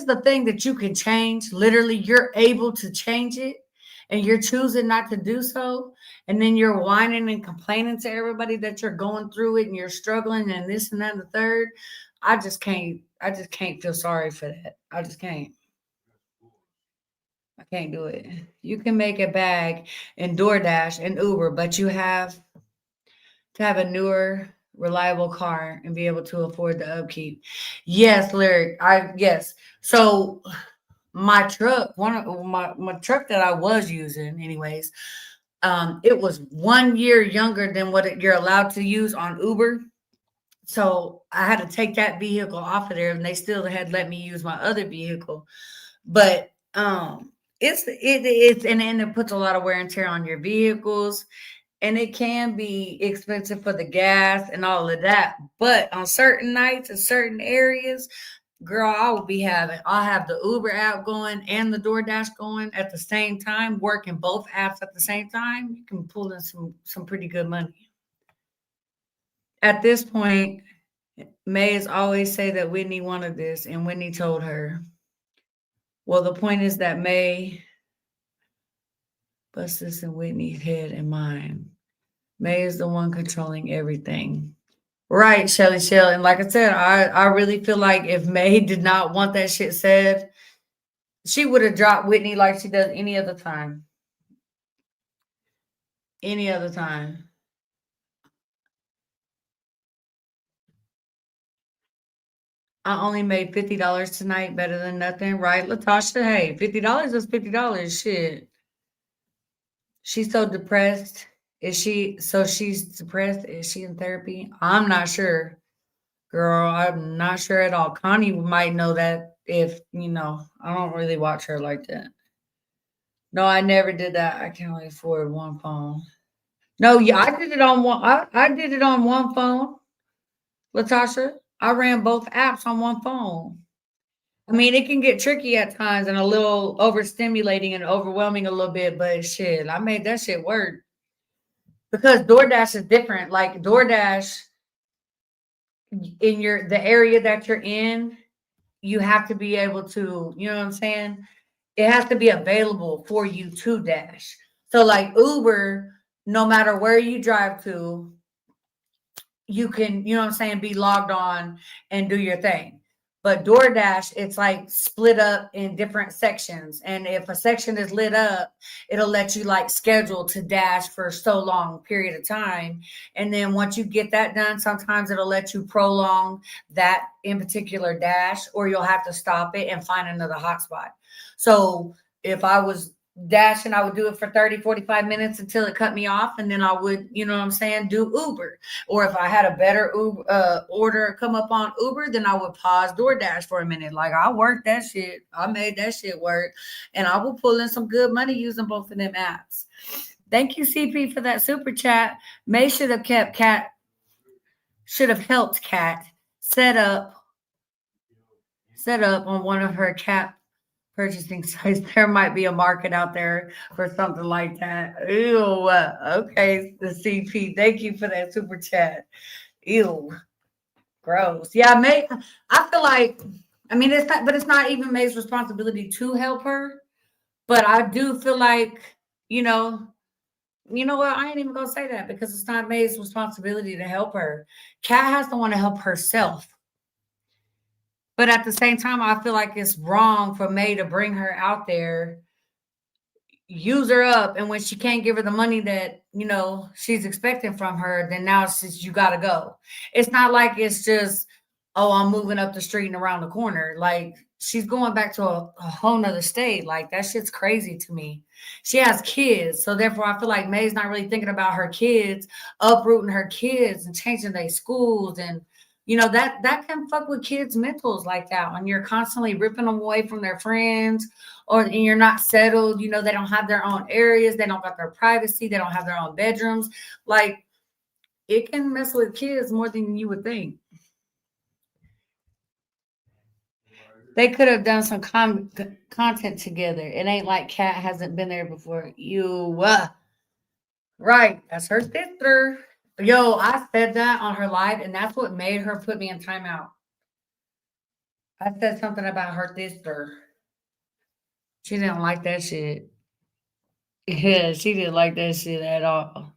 the thing that you can change, literally you're able to change it and you're choosing not to do so, and then you're whining and complaining to everybody that you're going through it and you're struggling and this and that and the third. I just can't feel sorry for that. I just can't. I can't do it. You can make a bag in DoorDash and Uber, but you have to have a newer, reliable car and be able to afford the upkeep. Yes, Lyric. Yes. So my truck, one of my truck that I was using, anyways, it was 1 year younger than you're allowed to use on Uber. So I had to take that vehicle off of there, and they still had let me use my other vehicle. But it's and it puts a lot of wear and tear on your vehicles. and it can be expensive for the gas and all of that. But on certain nights in certain areas, girl, I'll have the Uber app going and the DoorDash going at the same time, working both apps at the same time. You can pull in some pretty good money. At this point, Mays always say that Whitney wanted this, and Whitney told her. Well, the point is that May puts this in Whitney's head and mind. May is the one controlling everything. Right, Shelly Shell. And like I said, I really feel like if May did not want that shit said, she would have dropped Whitney like she does any other time. Any other time. I only made $50 tonight, better than nothing, right, Latasha? Hey, $50 is $50. Shit. She's so depressed. Is she so she's depressed? Is she in therapy? I'm not sure. Girl, I'm not sure at all. Connie might know that if, I don't really watch her like that. No, I never did that. I can only afford one phone. No, yeah, I did it on one. I did it on one phone, Latasha. I ran both apps on one phone. I mean, it can get tricky at times and a little overstimulating and overwhelming a little bit, but shit, I made that shit work because DoorDash is different. Like DoorDash in the area that you're in, you have to be able to, you know what I'm saying? It has to be available for you to dash. So like Uber, no matter where you drive to, you can, you know what I'm saying, be logged on and do your thing. But DoorDash, it's like split up in different sections. And if a section is lit up, it'll let you like schedule to dash for so long period of time. And then once you get that done, sometimes it'll let you prolong that in particular dash, or you'll have to stop it and find another hotspot. So if I was dashing, I would do it for 30, 45 minutes until it cut me off. And then I would, you know what I'm saying, do Uber. Or if I had a better Uber, order come up on Uber, then I would pause DoorDash for a minute. Like I worked that shit. I made that shit work. And I will pull in some good money using both of them apps. Thank you, CP, for that super chat. May should have helped Kat set up on one of her cat purchasing sites. There might be a market out there for something like that. Ew. Okay, the CP. Thank you for that super chat. Ew. Gross. Yeah, May. I feel like, I mean, it's not even May's responsibility to help her. But I do feel like, you know, what? I ain't even gonna say that because it's not May's responsibility to help her. Kat has to want to help herself. But at the same time, I feel like it's wrong for May to bring her out there, use her up, and when she can't give her the money that she's expecting from her, then now it's just you gotta go. It's not like it's just, oh, I'm moving up the street and around the corner. Like she's going back to a whole nother state. Like that shit's crazy to me. She has kids, so therefore I feel like May's not really thinking about her kids, uprooting her kids and changing their schools, and that can fuck with kids' mentals like that when you're constantly ripping them away from their friends, or and you're not settled. They don't have their own areas, they don't got their privacy, they don't have their own bedrooms. Like it can mess with kids more than you would think. They could have done some content together. It ain't like Kat hasn't been there before. Right? That's her sister. Yo, I said that on her live, and that's what made her put me in timeout. I said something about her sister. She didn't like that shit. Yeah, she didn't like that shit at all.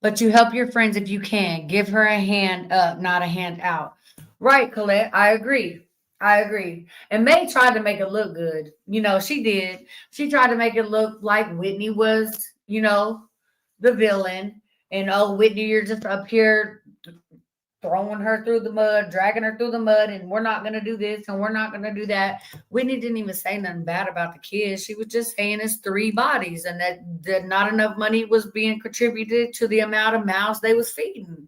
But you help your friends if you can. Give her a hand up, not a hand out. Right, Colette. I agree. I agree. And May tried to make it look good. She did. She tried to make it look like Whitney was, the villain. And oh, Whitney, you're just up here throwing her through the mud, dragging her through the mud, and we're not going to do this and we're not going to do that. Whitney didn't even say nothing bad about the kids. She was just saying it's 3 bodies and that not enough money was being contributed to the amount of mouths they was feeding.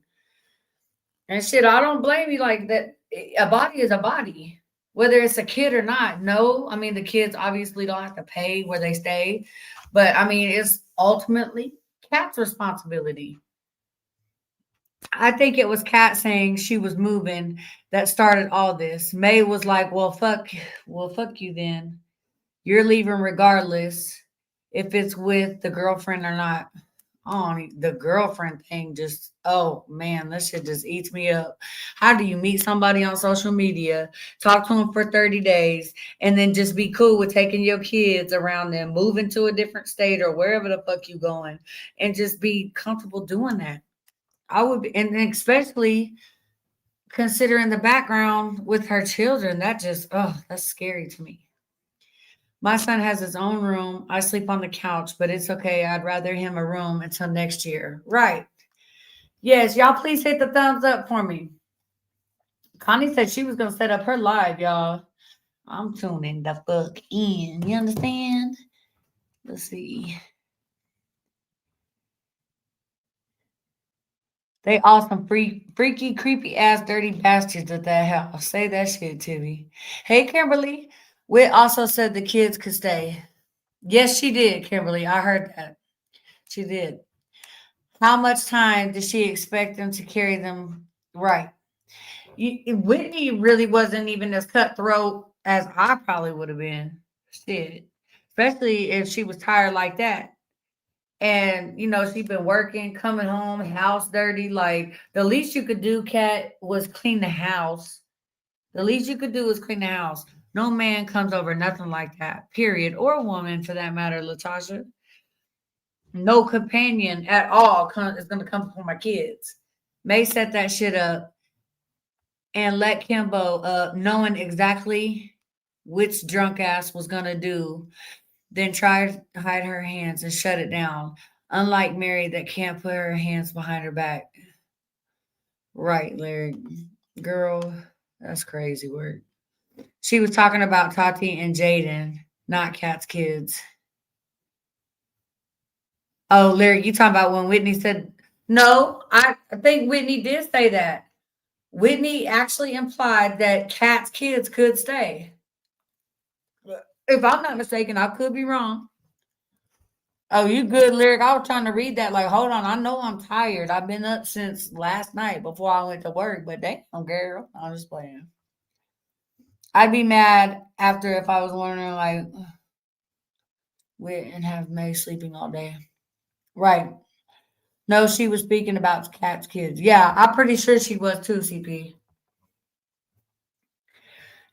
And shit, I don't blame you like that. A body is a body, whether it's a kid or not. No, I mean, the kids obviously don't have to pay where they stay, but I mean, it's ultimately Kat's responsibility. I think it was Kat saying she was moving that started all this. May was like, fuck you then. You're leaving regardless if it's with the girlfriend or not. Oh, the girlfriend thing just, oh man, that shit just eats me up. How do you meet somebody on social media, talk to them for 30 days, and then just be cool with taking your kids around them, moving to a different state or wherever the fuck you going, and just be comfortable doing that? I would be, and especially considering the background with her children, that just, oh, that's scary to me. My son has his own room. I sleep on the couch, but it's okay. I'd rather him a room until next year. Right. Yes, y'all please hit the thumbs up for me. Connie said she was gonna set up her live, y'all. I'm tuning the fuck in. You understand? Let's see. They all some freaky, creepy ass, dirty bastards at that house. Say that shit to me. Hey, Kimberly. Whit also said the kids could stay. Yes, she did, Kimberly. I heard that. She did. How much time did she expect them to carry them right? Whitney really wasn't even as cutthroat as I probably would have been. Shit. Especially if she was tired like that. And, she'd been working, coming home, house dirty. Like, the least you could do, Kat, was clean the house. The least you could do is clean the house. No man comes over nothing like that, period. Or a woman for that matter, Latasha. No companion at all is going to come for my kids. May set that shit up and let Kimbo knowing exactly which drunk ass was going to do, then try to hide her hands and shut it down. Unlike Mary that can't put her hands behind her back. Right, Larry. Girl, that's crazy word. She was talking about Tati and Jaden, not Kat's kids. Oh, Larry, you talking about when Whitney said, no, I think Whitney did say that. Whitney actually implied that Kat's kids could stay. If I'm not mistaken, I could be wrong. Oh, you good, Lyric? I was trying to read that. Like, hold on. I know I'm tired. I've been up since last night before I went to work, but damn, girl, I'm just playing. I'd be mad after if I was wondering, like, and have May sleeping all day. Right. No, she was speaking about Kat's kids. Yeah, I'm pretty sure she was too, CP.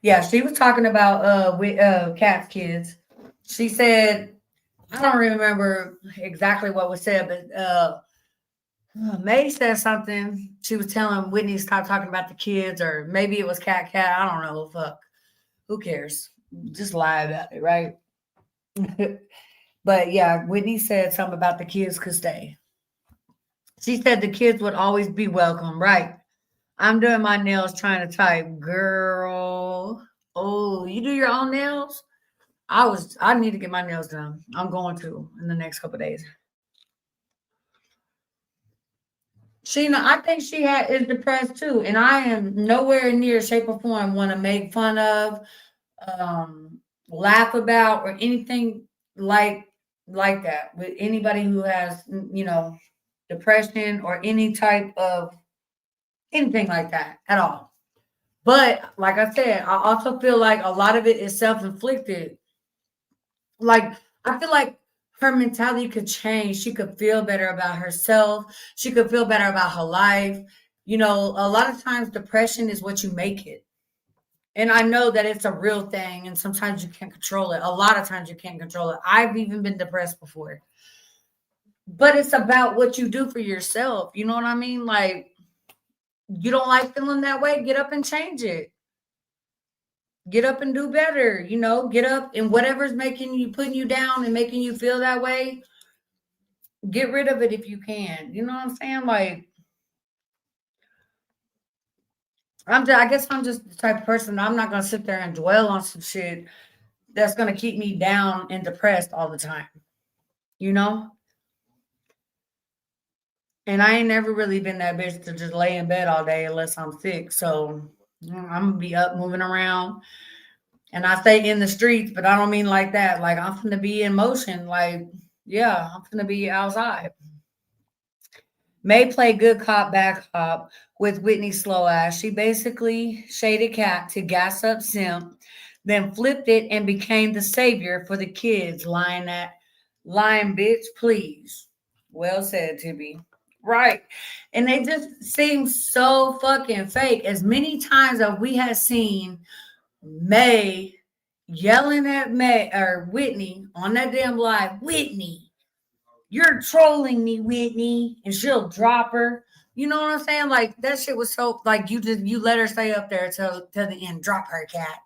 Yeah, she was talking about with Kat's kids. She said, I don't remember exactly what was said, but May said something. She was telling Whitney to stop talking about the kids, or maybe it was Cat. I don't know. Fuck. Who cares? Just lie about it, right? But yeah, Whitney said something about the kids could stay. She said the kids would always be welcome, right? I'm doing my nails trying to type, girl. Oh, you do your own nails? I need to get my nails done. I'm going to in the next couple days. Sheena, I think is depressed too, and I am nowhere near shape or form want to make fun of, laugh about, or anything like that with anybody who has depression or any type of anything like that at all. But like I said, I also feel like a lot of it is self-inflicted. Like, I feel like her mentality could change. She could feel better about herself. She could feel better about her life. A lot of times depression is what you make it. And I know that it's a real thing, and sometimes you can't control it. A lot of times you can't control it. I've even been depressed before. But it's about what you do for yourself. You know what I mean? Like, you don't like feeling that way, get up and change it. Get up and do better, get up, and whatever's putting you down and making you feel that way, get rid of it if you can. You know what I'm saying? Like, I guess I'm just the type of person, I'm not gonna sit there and dwell on some shit that's gonna keep me down and depressed all the time, you know? And I ain't never really been that bitch to just lay in bed all day unless I'm sick. So I'm gonna be up moving around. And I say in the streets, but I don't mean like that. Like, I'm gonna be in motion. Like, yeah, I'm gonna be outside. May played good cop, bad cop with Whitney slow ass. She basically shaded Cat to gas up Simp, then flipped it and became the savior for the kids. Lying bitch, please. Well said, Tibby. Right. And they just seem so fucking fake. As many times as we have seen May yelling at May or Whitney on that damn live, Whitney, you're trolling me, Whitney, and she'll drop her. You know what I'm saying? Like that shit was so like you let her stay up there till the end, drop her cat.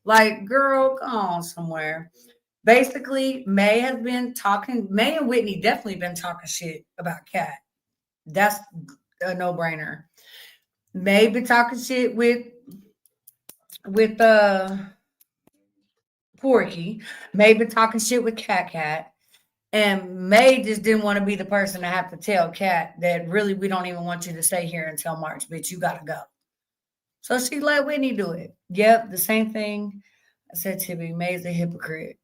Like, girl, go on somewhere. Basically, May and Whitney definitely been talking shit about Cat. That's a no-brainer. May been talking shit with Porky. May been talking shit with Cat. And May just didn't want to be the person to have to tell Cat that really we don't even want you to stay here until March, bitch. You gotta go. So she let Whitney do it. Yep, the same thing I said to me. May's a hypocrite.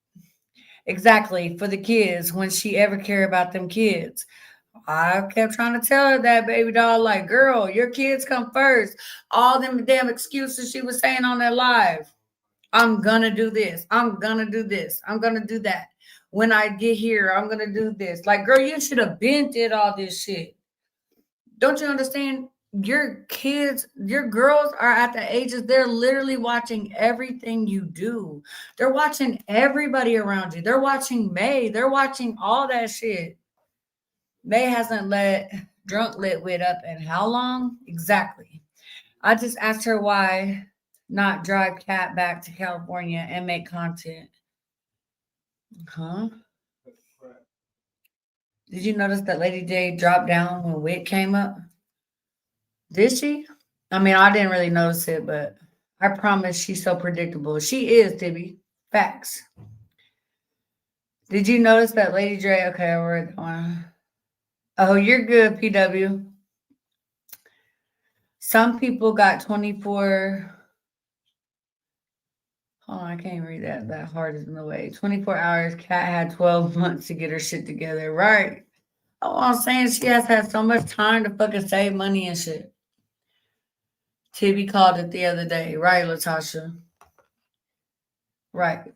Exactly, for the kids, when she ever care about them kids. I kept trying to tell her that, baby doll, like, girl, your kids come first. All them damn excuses she was saying on that live. I'm gonna do this. I'm gonna do this. I'm gonna do that. When I get here, I'm gonna do this. Like, girl, you should have been did all this shit. Don't you understand? Your kids, your girls are at the ages they're literally watching everything you do. They're watching everybody around you. They're watching May. They're watching all that shit. May hasn't let drunk lit wit up in how long? Exactly. I just asked her why not drive Cat back to California and make content. Huh? Did you notice that Lady J dropped down when Wit came up? Did she? I mean, I didn't really notice it, but I promise she's so predictable. She is, Tibby. Facts. Did you notice that Lady J? Okay, I read that one. Oh, you're good, PW. Some people got 24. Oh, I can't read that. That heart is in the way. 24 hours. Cat had 12 months to get her shit together. Right. Oh, I'm saying she has had so much time to fucking save money and shit. Tibby called it the other day. Right, Latasha? Right. Let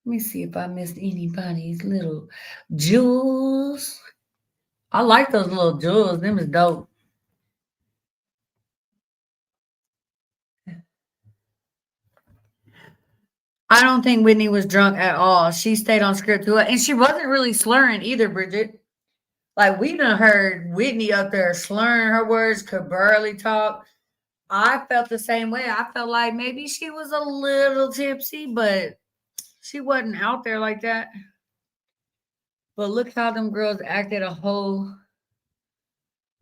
me see if I missed anybody's little jewels. I like those little jewels. Them is dope. I don't think Whitney was drunk at all. She stayed on script too, and she wasn't really slurring either, Bridget. Like we done heard Whitney up there slurring her words, could barely talk. I felt the same way. I felt like maybe she was a little tipsy, but she wasn't out there like that. But look how them girls acted a whole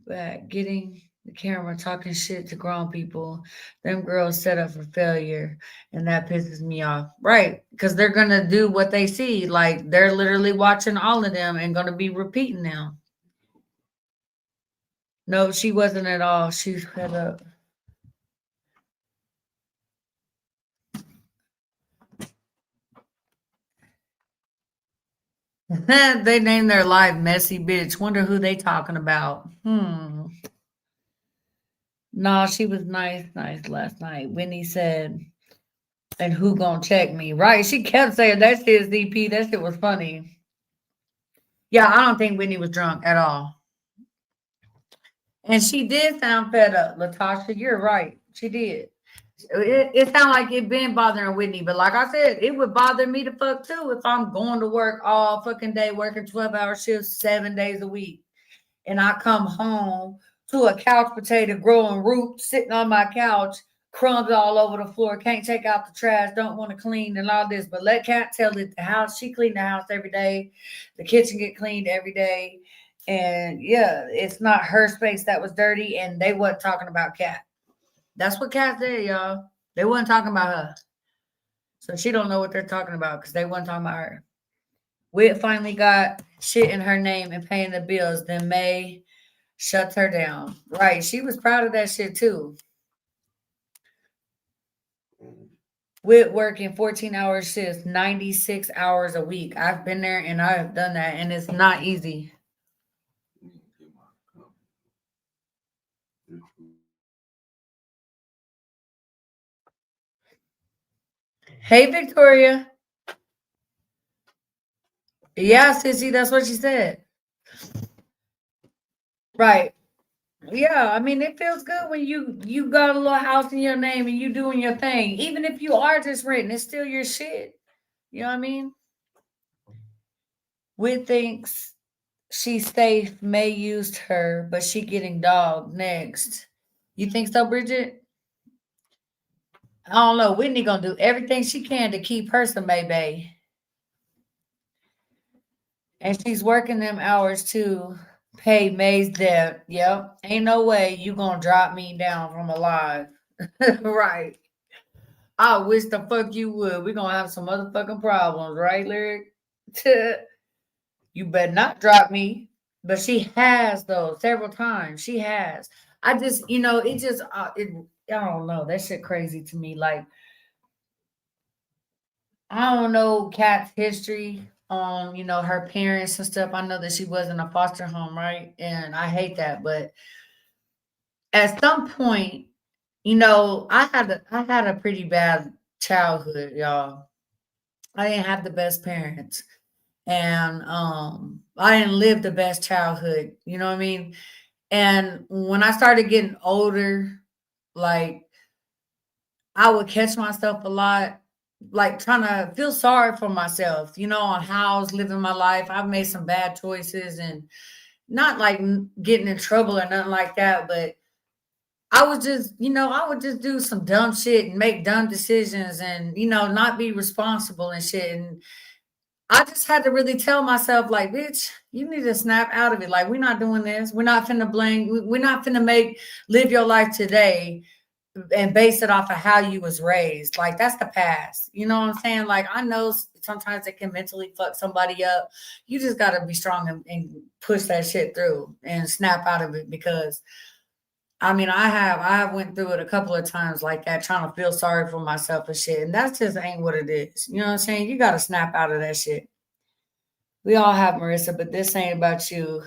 getting the camera talking shit to grown people. Them girls set up for failure, and that pisses me off. Right, because they're gonna do what they see. Like they're literally watching all of them and gonna be repeating them. No, she wasn't at all. She's fed up. They named their life messy bitch. Wonder who they talking about. No, she was nice last night. Whitney said, and who gonna check me? Right. She kept saying that shit is DP. That shit was funny. Yeah, I don't think Whitney was drunk at all. And she did sound fed up, Latasha. You're right. She did. It sounded like it been bothering Whitney, but like I said, it would bother me to fuck too if I'm going to work all fucking day, working 12-hour shifts 7 days a week, and I come home to a couch potato growing root sitting on my couch, crumbs all over the floor, can't take out the trash, don't want to clean and all this. But let Cat tell it the house, she cleaned the house every day, the kitchen get cleaned every day. And yeah, it's not her space that was dirty, and they wasn't talking about Cat. That's what Cat said, y'all. They wasn't talking about her. So she don't know what they're talking about because they wasn't talking about her. Whit finally got shit in her name and paying the bills. Then May shuts her down. Right. She was proud of that shit too. With working 14-hour shifts, 96 hours a week. I've been there and I have done that, and it's not easy. Hey, Victoria. Yeah, sissy, that's what she said. Right. Yeah, I mean, it feels good when you got a little house in your name and you doing your thing. Even if you are just renting, it's still your shit. You know what I mean? Whit thinks she's safe. May used her, but she getting dogged next. You think so, Bridget? I don't know. Whitney gonna do everything she can to keep her some May. And she's working them hours to pay May's debt. Yep. Ain't no way you gonna drop me down from alive. Right. I wish the fuck you would. We're gonna have some motherfucking problems, right, Lyric? You better not drop me. But she has though, several times. She has. I just, it just I don't know. That shit crazy to me. Like, I don't know Kat's history on, her parents and stuff. I know that she was in a foster home, right? And I hate that. But at some point, I had a pretty bad childhood, y'all. I didn't have the best parents. And I didn't live the best childhood, you know what I mean? And when I started getting older, like I would catch myself a lot, like trying to feel sorry for myself, on how I was living my life. I've made some bad choices and not like getting in trouble or nothing like that, but I was just, I would just do some dumb shit and make dumb decisions and, not be responsible and shit. And I just had to really tell myself, like, bitch, you need to snap out of it. Like, we're not doing this. We're not finna blame. We're not finna live your life today and base it off of how you was raised. Like, that's the past. You know what I'm saying? Like, I know sometimes it can mentally fuck somebody up. You just got to be strong and push that shit through and snap out of it because I mean, I have went through it a couple of times like that, trying to feel sorry for myself and shit. And that just ain't what it is. You know what I'm saying? You got to snap out of that shit. We all have Marissa, but this ain't about you.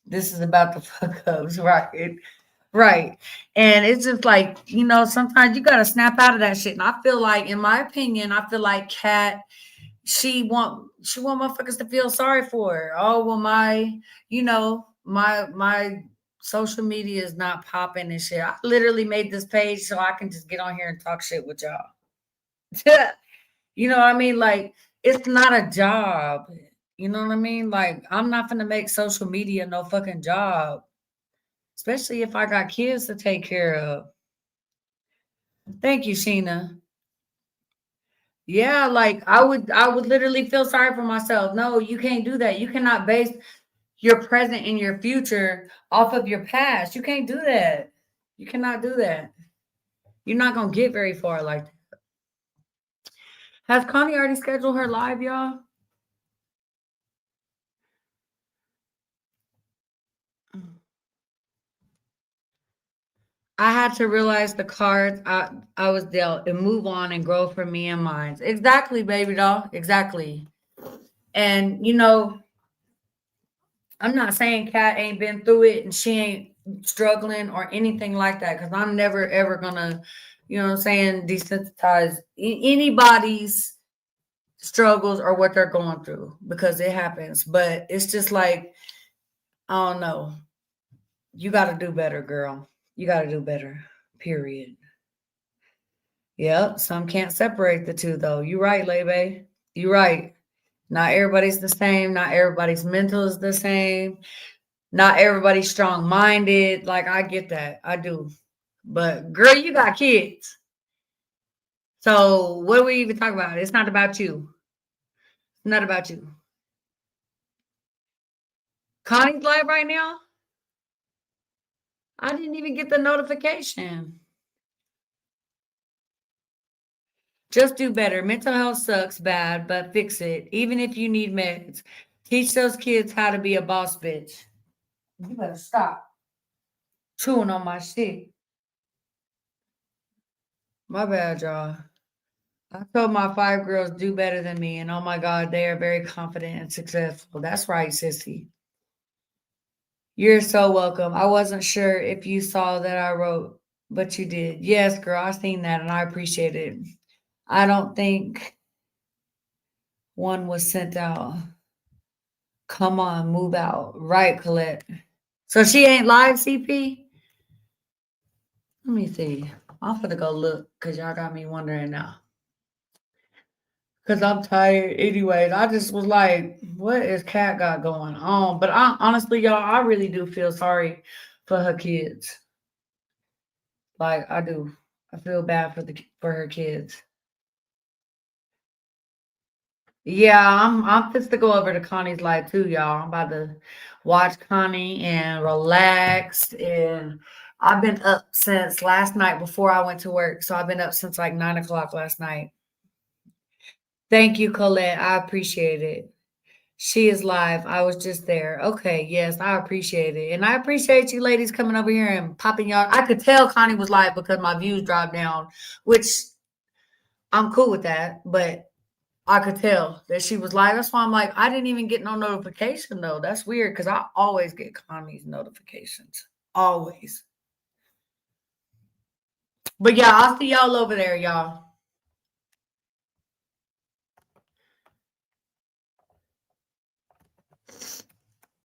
This is about the fuck ups, right? Right. And it's just like, sometimes you gotta snap out of that shit. And I feel like, in my opinion, I feel like Kat, she want motherfuckers to feel sorry for her. Oh, well, my social media is not popping and shit. I literally made this page so I can just get on here and talk shit with y'all. You know what I mean? Like, it's not a job. You know what I mean? Like, I'm not gonna make social media no fucking job, especially if I got kids to take care of. Thank you, Sheena. Yeah, like I would literally feel sorry for myself. No, you can't do that. You cannot base your present and your future off of your past. You can't do that. You cannot do that. You're not gonna get very far like that. Has Connie already scheduled her live, y'all? I had to realize the cards I was dealt and move on and grow for me and mine. Exactly, baby doll. Exactly. And I'm not saying Kat ain't been through it and she ain't struggling or anything like that because I'm never ever gonna, desensitize anybody's struggles or what they're going through because it happens. But it's just like, I don't know. You got to do better, girl. You got to do better. Period. Yep. Some can't separate the two, though. You're right, Lebe. You're right. Not everybody's the same. Not everybody's mental is the same. Not everybody's strong minded. Like, I get that. I do. But, girl, you got kids. So, what are we even talking about? It's not about you. It's not about you. Connie's live right now? I didn't even get the notification. Just do better. Mental health sucks bad, but fix it. Even if you need meds. Teach those kids how to be a boss bitch. You better stop chewing on my shit. My bad, y'all. I told my 5 girls do better than me, and oh my God, they are very confident and successful. That's right, sissy. You're so welcome. I wasn't sure if you saw that I wrote, but you did. Yes, girl, I seen that and I appreciate it. I don't think one was sent out. Come on, move out. Right, Colette. So she ain't live, CP? Let me see. I'm gonna go look because y'all got me wondering now. Because I'm tired. Anyways, I just was like, what is Cat got going on? But I honestly, y'all, I really do feel sorry for her kids. Like I do. I feel bad for her kids. Yeah, I'm just to go over to Connie's live too, y'all. I'm about to watch Connie and relax. And I've been up since last night before I went to work. So I've been up since like 9 o'clock last night. Thank you, Colette. I appreciate it. She is live. I was just there. Okay, yes, I appreciate it. And I appreciate you ladies coming over here and popping y'all. I could tell Connie was live because my views dropped down, which I'm cool with that, but I could tell that she was live. That's why I'm like, I didn't even get no notification though. That's weird because I always get Connie's notifications. Always. But yeah, I'll see y'all over there, y'all.